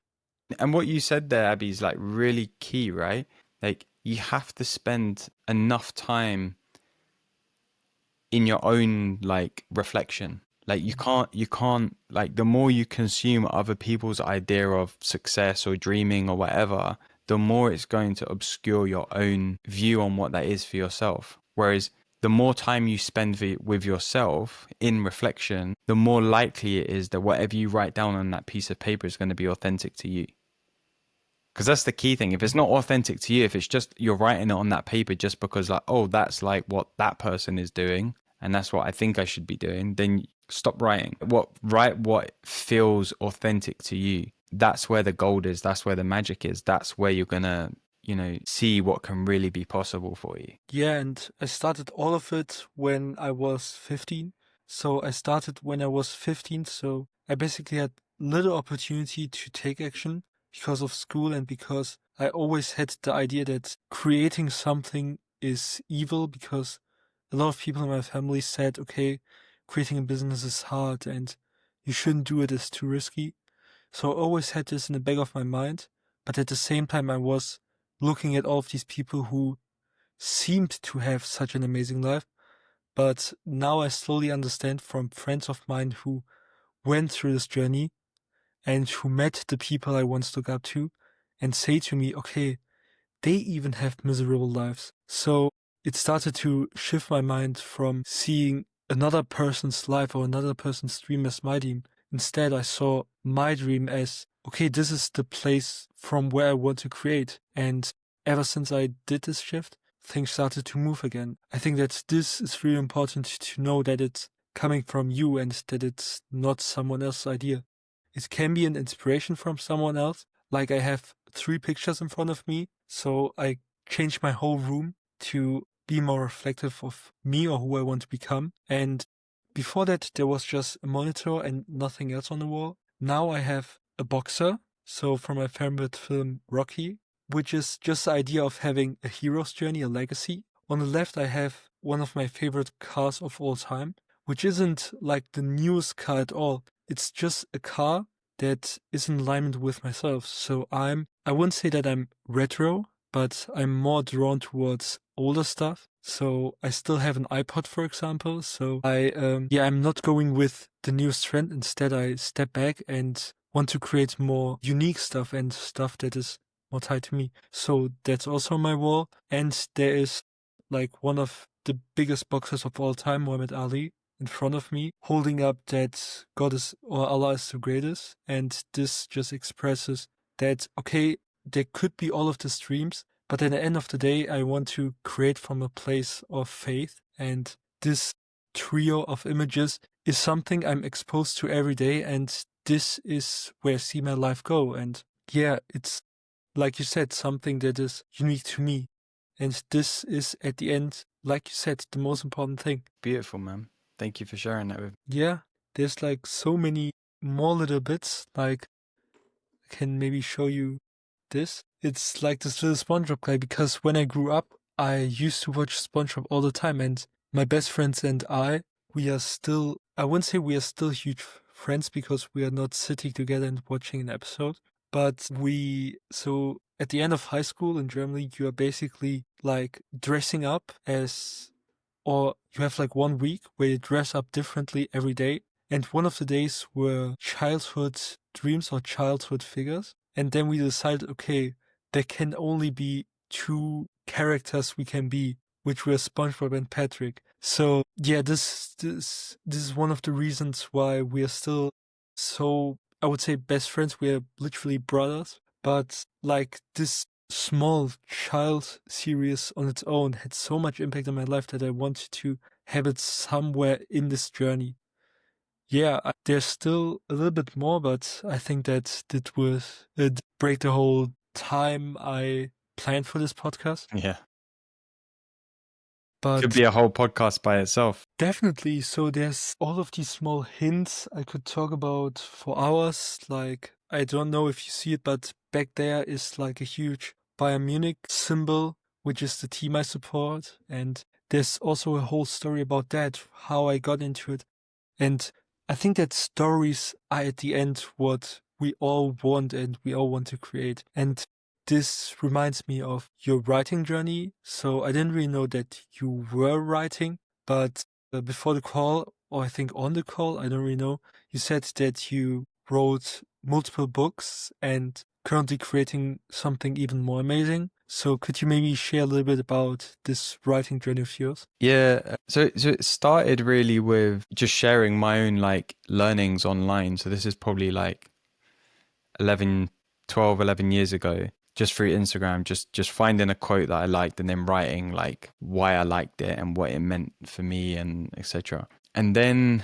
And what you said there, Abby, is like really key, right? Like you have to spend enough time in your own like reflection. Like you can't like the more you consume other people's idea of success or dreaming or whatever, the more it's going to obscure your own view on what that is for yourself. Whereas the more time you spend with yourself in reflection, the more likely it is that whatever you write down on that piece of paper is going to be authentic to you. Because that's the key thing. If it's not authentic to you, if it's just you're writing it on that paper just because like, oh, that's like what that person is doing and that's what I think I should be doing, then stop writing. Write what feels authentic to you. That's where the gold is. That's where the magic is. That's where you're gonna, see what can really be possible for you. Yeah, and I started all of it when I was 15. So I started when I was 15. So I basically had little opportunity to take action because of school and because I always had the idea that creating something is evil because a lot of people in my family said, okay, creating a business is hard and you shouldn't do it, it's too risky. So I always had this in the back of my mind. But at the same time, I was looking at all of these people who seemed to have such an amazing life. But now I slowly understand from friends of mine who went through this journey and who met the people I once looked up to and say to me, okay, they even have miserable lives. So it started to shift my mind from seeing another person's life or another person's dream as my dream. Instead, I saw my dream as, okay, this is the place from where I want to create. And ever since I did this shift, things started to move again. I think that this is really important to know that it's coming from you and that it's not someone else's idea. It can be an inspiration from someone else. Like I have 3 pictures in front of me, so I changed my whole room to be more reflective of me or who I want to become. And before that, there was just a monitor and nothing else on the wall. Now I have a boxer, so from my favorite film Rocky, which is just the idea of having a hero's journey, a legacy. On the left, I have one of my favorite cars of all time, which isn't like the newest car at all. It's just a car that is in alignment with myself. So I wouldn't say that I'm retro, but I'm more drawn towards older stuff. So I still have an iPod, for example. So I'm not going with the newest trend. Instead, I step back and want to create more unique stuff and stuff that is more tied to me. So that's also on my wall. And there is like one of the biggest boxers of all time, Muhammad Ali. in front of me, holding up that God is or Allah is the greatest. And this just expresses that, okay, there could be all of these dreams, but at the end of the day, I want to create from a place of faith. And this trio of images is something I'm exposed to every day. And this is where I see my life go. And yeah, it's like you said, something that is unique to me. And this is at the end, like you said, the most important thing. Beautiful, man. Thank you for sharing that with me. Yeah, there's like so many more little bits. Like, I can maybe show you this. It's like this little SpongeBob guy because when I grew up, I used to watch SpongeBob all the time. And my best friends and we are still, I wouldn't say we are still huge friends because we are not sitting together and watching an episode. But so at the end of high school in Germany, you are basically like dressing up as, or you have like 1 week where you dress up differently every day. And one of the days were childhood dreams or childhood figures. And then we decided, okay, there can only be two characters we can be, which were SpongeBob and Patrick. So yeah, this is one of the reasons why we are still so, I would say, best friends. We are literally brothers. But like this small child series on its own had so much impact on my life that I wanted to have it somewhere in this journey. Yeah, there's still a little bit more, but I think that it would break the whole time I planned for this podcast. Yeah. Could But be a whole podcast by itself. definitely, so there's all of these small hints I could talk about for hours. Like, I don't know if you see it, but back there is like a huge Bayern Munich symbol, which is the team I support. And there's also a whole story about that, how I got into it. And I think that stories are at the end what we all want and we all want to create. And this reminds me of your writing journey. So I didn't really know that you were writing, but before the call, or I think on the call, I don't really know, you said that you wrote multiple books and currently creating something even more amazing. So could you maybe share a little bit about this writing journey of yours? Yeah, so it started really with just sharing my own like learnings online. So this is probably like 11 years ago, just through Instagram, just finding a quote that I liked and then writing like why I liked it and what it meant for me and etc. And then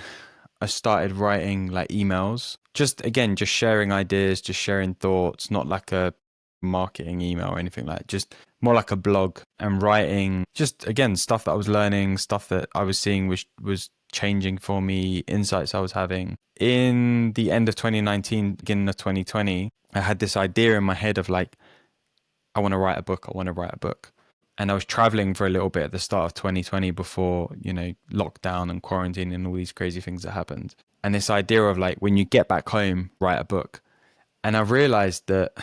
I started writing like emails, just again, just sharing ideas, just sharing thoughts, not like a marketing email or anything like that, just more like a blog, and writing just again stuff that I was learning, stuff that I was seeing was changing for me, insights I was having. In the end of 2019, beginning of 2020, I had this idea in my head of like, I want to write a book. I want to write a book. And I was traveling for a little bit at the start of 2020 before, lockdown and quarantine and all these crazy things that happened. And this idea of like, when you get back home, write a book. And I realized that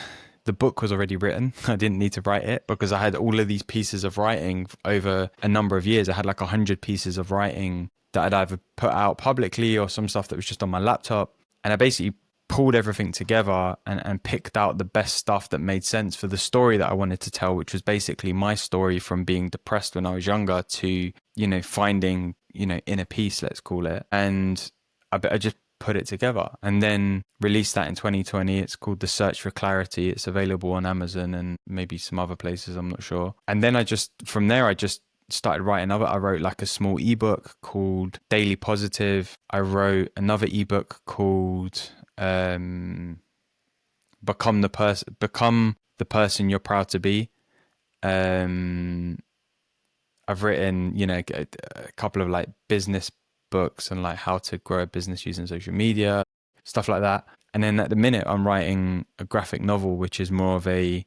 the book was already written. I didn't need to write it because I had all of these pieces of writing over a number of years. I had like 100 pieces of writing that I'd either put out publicly or some stuff that was just on my laptop. And I basically pulled everything together and picked out the best stuff that made sense for the story that I wanted to tell, which was basically my story from being depressed when I was younger to, finding, inner peace, let's call it. And I just put it together and then released that in 2020. It's called The Search for Clarity. It's available on Amazon and maybe some other places, I'm not sure. And then from there, I just started writing other. I wrote like a small ebook called Daily Positive. I wrote another ebook called Become the person you're proud to be. I've written, a couple of like business books and like how to grow a business using social media, stuff like that. And then at the minute, I'm writing a graphic novel, which is more of a,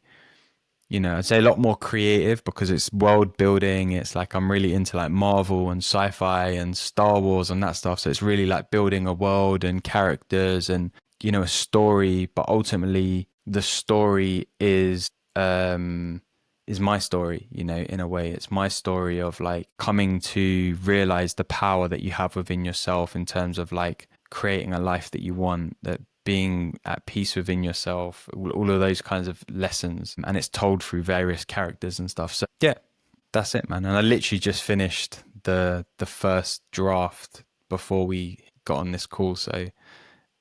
I'd say a lot more creative because it's world building. It's like I'm really into like Marvel and sci-fi and Star Wars and that stuff. So it's really like building a world and characters and, a story. But ultimately, the story is my story, in a way. It's my story of like coming to realize the power that you have within yourself in terms of like creating a life that you want, that being at peace within yourself, all of those kinds of lessons. And it's told through various characters and stuff. So yeah, that's it, man. And I literally just finished the first draft before we got on this call. So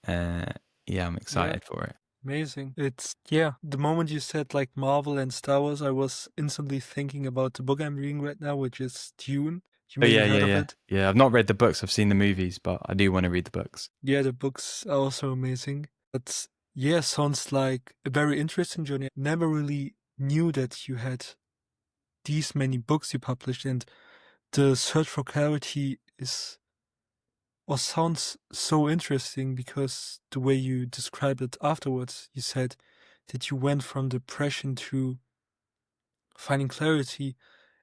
uh, yeah, I'm Yeah, excited for it. amazing. It's, yeah, the moment you said like Marvel and Star Wars, I was instantly thinking about the book I'm reading right now, which is Dune. You Oh maybe yeah, yeah, heard of yeah, it. yeah. I've not read the books. I've seen the movies, but I do want to read the books. Yeah, the books are also amazing. But yeah, sounds like a very interesting journey. Never really knew that you had these many books you published, and the search for clarity is or sounds so interesting because the way you described it afterwards, you said that you went from depression to finding clarity,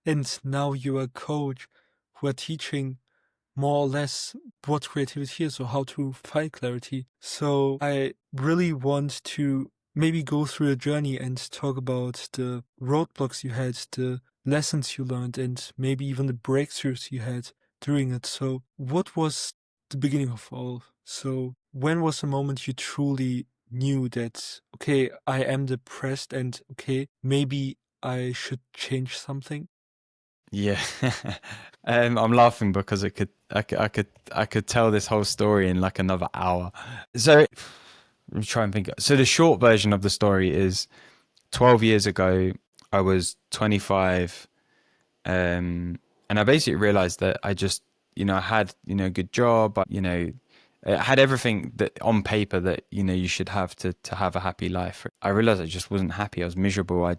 and now you're a coach who are teaching more or less what creativity is or how to find clarity. So I really want to maybe go through a journey and talk about the roadblocks you had, the lessons you learned, and maybe even the breakthroughs you had during it. So what was the beginning of all? So when was the moment you truly knew that, okay, I am depressed and okay, maybe I should change something? Yeah, I'm laughing because I could tell this whole story in like another hour. So let me try and think. So the short version of the story is 12 years ago, I was 25, and I basically realized that I just, I had, a good job, I had everything that on paper that, you should have to have a happy life. I realized I just wasn't happy. I was miserable. I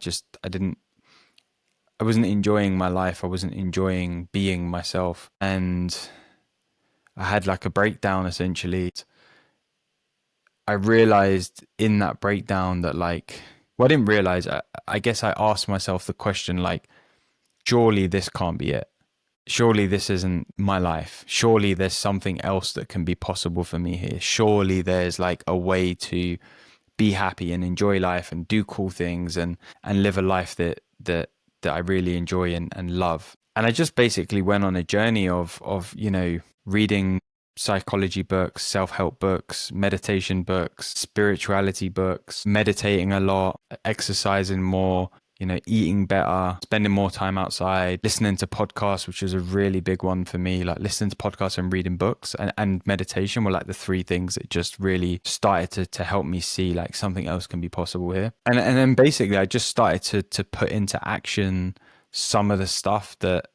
wasn't enjoying my life. I wasn't enjoying being myself. And I had like a breakdown essentially. I realized in that breakdown that like, well, I didn't realize, I guess I asked myself the question like, surely this can't be it. Surely this isn't my life. Surely there's something else that can be possible for me here. Surely there's like a way to be happy and enjoy life and do cool things and live a life that I really enjoy and love. And I just basically went on a journey of reading psychology books, self-help books, meditation books, spirituality books, meditating a lot, exercising more, eating better, spending more time outside, listening to podcasts, which is a really big one for me. Like listening to podcasts and reading books and meditation were like the three things that just really started to help me see like something else can be possible here. And then basically I just started to put into action some of the stuff that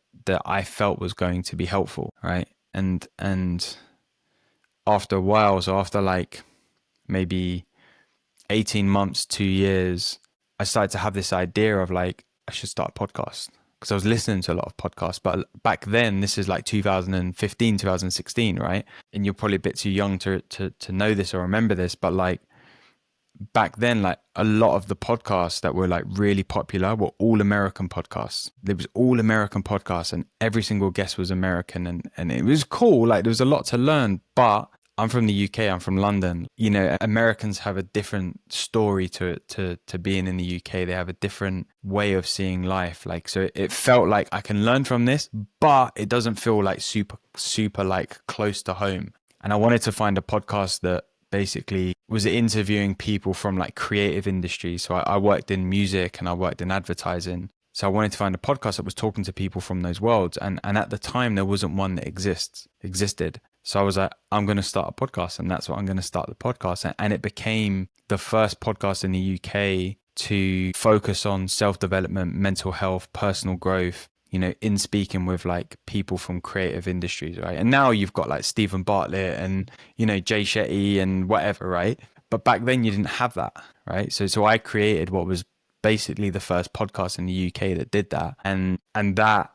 I felt was going to be helpful, right? And after a while, so after like maybe 18 months, 2 years, I started to have this idea of like, I should start a podcast because I was listening to a lot of podcasts. But back then, this is like 2015, 2016, right? And you're probably a bit too young to know this or remember this, but like back then, like a lot of the podcasts that were like really popular were all American podcasts. There was all American podcasts and every single guest was American and it was cool. Like there was a lot to learn, but I'm from the UK, I'm from London. Americans have a different story to being in the UK. They have a different way of seeing life. Like, so it felt like I can learn from this, but it doesn't feel like super like close to home. And I wanted to find a podcast that basically was interviewing people from like creative industries. So I worked in music and I worked in advertising. So I wanted to find a podcast that was talking to people from those worlds. And at the time there wasn't one that existed. So I was like, I'm going to start a podcast, and that's what I'm going to start the podcast. And it became the first podcast in the UK to focus on self-development, mental health, personal growth, in speaking with like people from creative industries, right? And now you've got like Stephen Bartlett and, Jay Shetty and whatever, right? But back then you didn't have that, right? So I created what was basically the first podcast in the UK that did that. And that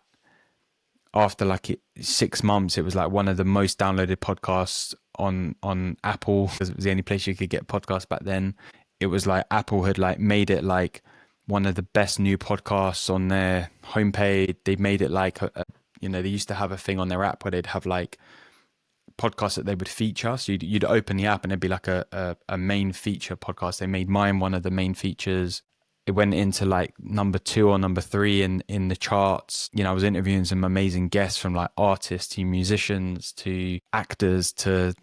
after like 6 months, it was like one of the most downloaded podcasts on Apple because it was the only place you could get podcasts back then. It was like Apple had like made it like one of the best new podcasts on their homepage. They made it like they used to have a thing on their app where they'd have like podcasts that they would feature. So you'd open the app and it'd be like a main feature podcast. They made mine one of the main features. It went into like number 2 or number 3 in the charts. I was interviewing some amazing guests from like artists to musicians to actors to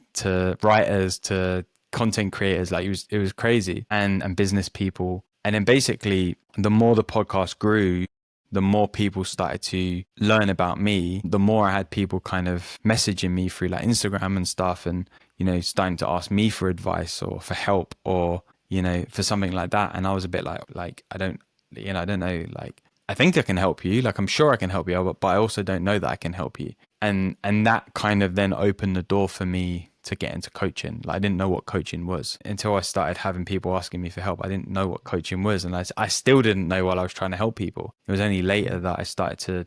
writers to content creators. Like it was crazy and business people. And then basically the more the podcast grew, the more people started to learn about me, the more I had people kind of messaging me through like Instagram and stuff, and, you know, starting to ask me for advice or for help or, you know, for something like that. And I was a bit like, I don't, you know, I don't know, like, I think I can help you. Like, I'm sure I can help you, but I also don't know that I can help you. And that kind of then opened the door for me to get into coaching. Like, I didn't know what coaching was until I started having people asking me for help. I didn't know what coaching was, and I still didn't know while I was trying to help people. It was only later that I started to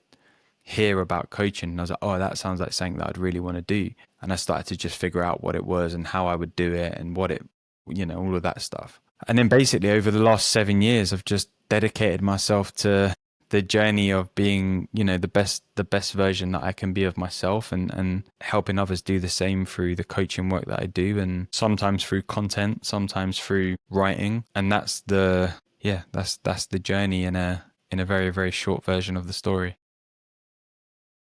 hear about coaching, and I was like, oh, that sounds like something that I'd really want to do. And I started to just figure out what it was and how I would do it and what it, you know, all of that stuff. And then basically over the last 7 years, I've just dedicated myself to the journey of being, you know, the best version that I can be of myself, and helping others do the same through the coaching work that I do, and sometimes through content, sometimes through writing. And that's the, yeah, that's the journey in a very, very short version of the story.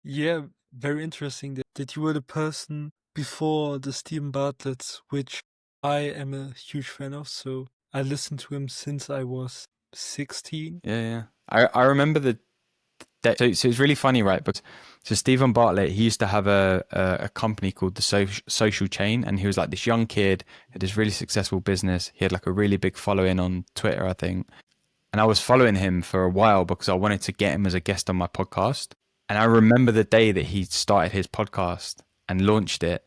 Yeah, very interesting that you were the person before the Stephen Bartlett, which I am a huge fan of. So I listened to him since I was 16. Yeah, yeah. I remember so it's really funny, right? But so Stephen Bartlett, he used to have a company called the Social Chain, and he was like this young kid, had this really successful business. He had like a really big following on Twitter, I think. And I was following him for a while because I wanted to get him as a guest on my podcast. And I remember the day that he started his podcast and launched it.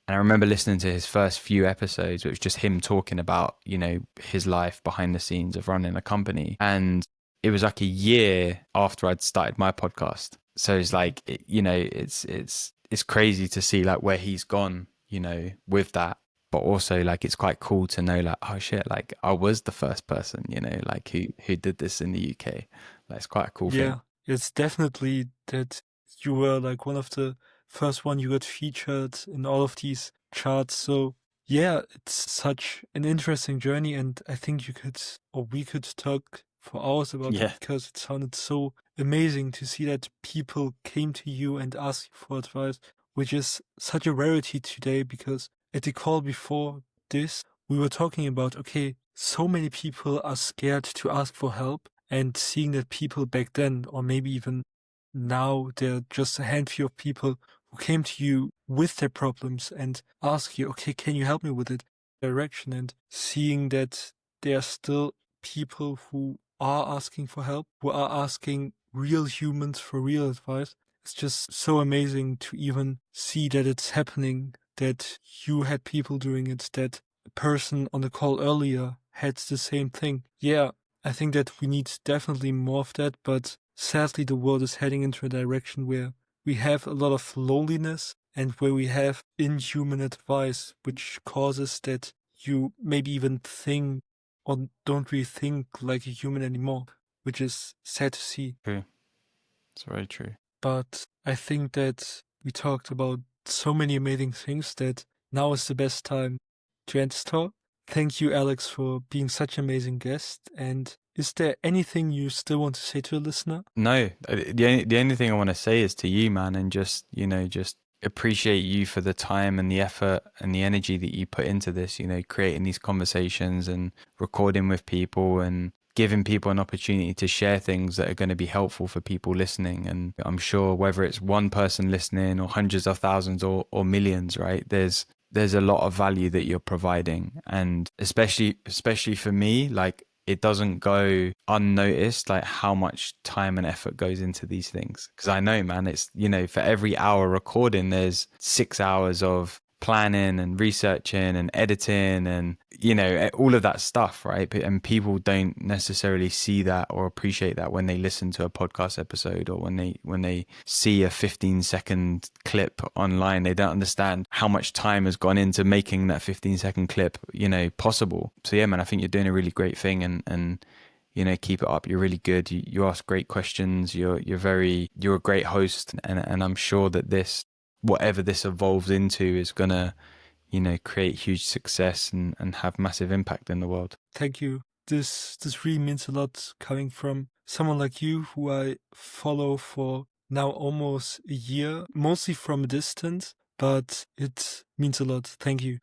And I remember listening to his first few episodes. It was just him talking about, you know, his life behind the scenes of running a company. And it was like a year after I'd started my podcast. So it's like, you know, it's crazy to see like where he's gone, you know, with that. But also like it's quite cool to know like, oh shit, like I was the first person, you know, like who did this in the UK. Like, it's quite a cool thing. Yeah, it's definitely that you were like one of the first one you got featured in all of these charts. So yeah, it's such an interesting journey, and I think you could or we could talk for hours about it Yeah. because it sounded so amazing to see that people came to you and asked you for advice, which is such a rarity today because at the call before this, we were talking about, okay, so many people are scared to ask for help, and seeing that people back then, or maybe even now, there are just a handful of people who came to you with their problems and ask you, okay, can you help me with it? Direction, and seeing that there are still people who are asking for help, who are asking real humans for real advice. It's just so amazing to even see that it's happening, that you had people doing it, that a person on the call earlier had the same thing. Yeah, I think that we need definitely more of that, but sadly the world is heading into a direction where we have a lot of loneliness and where we have inhuman advice, which causes that you maybe even think or don't really think like a human anymore, which is sad to see. True. It's very true. But I think that we talked about so many amazing things that now is the best time to end this talk. Thank you, Alex, for being such an amazing guest. And is there anything you still want to say to a listener? No, the only thing I want to say is to you, man, and just, you know, just appreciate you for the time and the effort and the energy that you put into this, you know, creating these conversations and recording with people and giving people an opportunity to share things that are going to be helpful for people listening. And I'm sure whether it's one person listening or hundreds of thousands or millions, right? There's a lot of value that you're providing. And especially for me, like, it doesn't go unnoticed, like how much time and effort goes into these things. Because I know, man, it's, you know, for every hour recording, there's 6 hours of planning and researching and editing and, you know, all of that stuff, right? And people don't necessarily see that or appreciate that when they listen to a podcast episode or when they see a 15-second clip online. They don't understand how much time has gone into making that 15-second clip, you know, possible. So yeah, man, I think you're doing a really great thing, and you know, keep it up. You're really good. You ask great questions. You're a great host, and I'm sure that whatever this evolves into is gonna, you know, create huge success and have massive impact in the world. Thank you. This really means a lot coming from someone like you who I follow for now almost a year, mostly from a distance, but it means a lot. Thank you.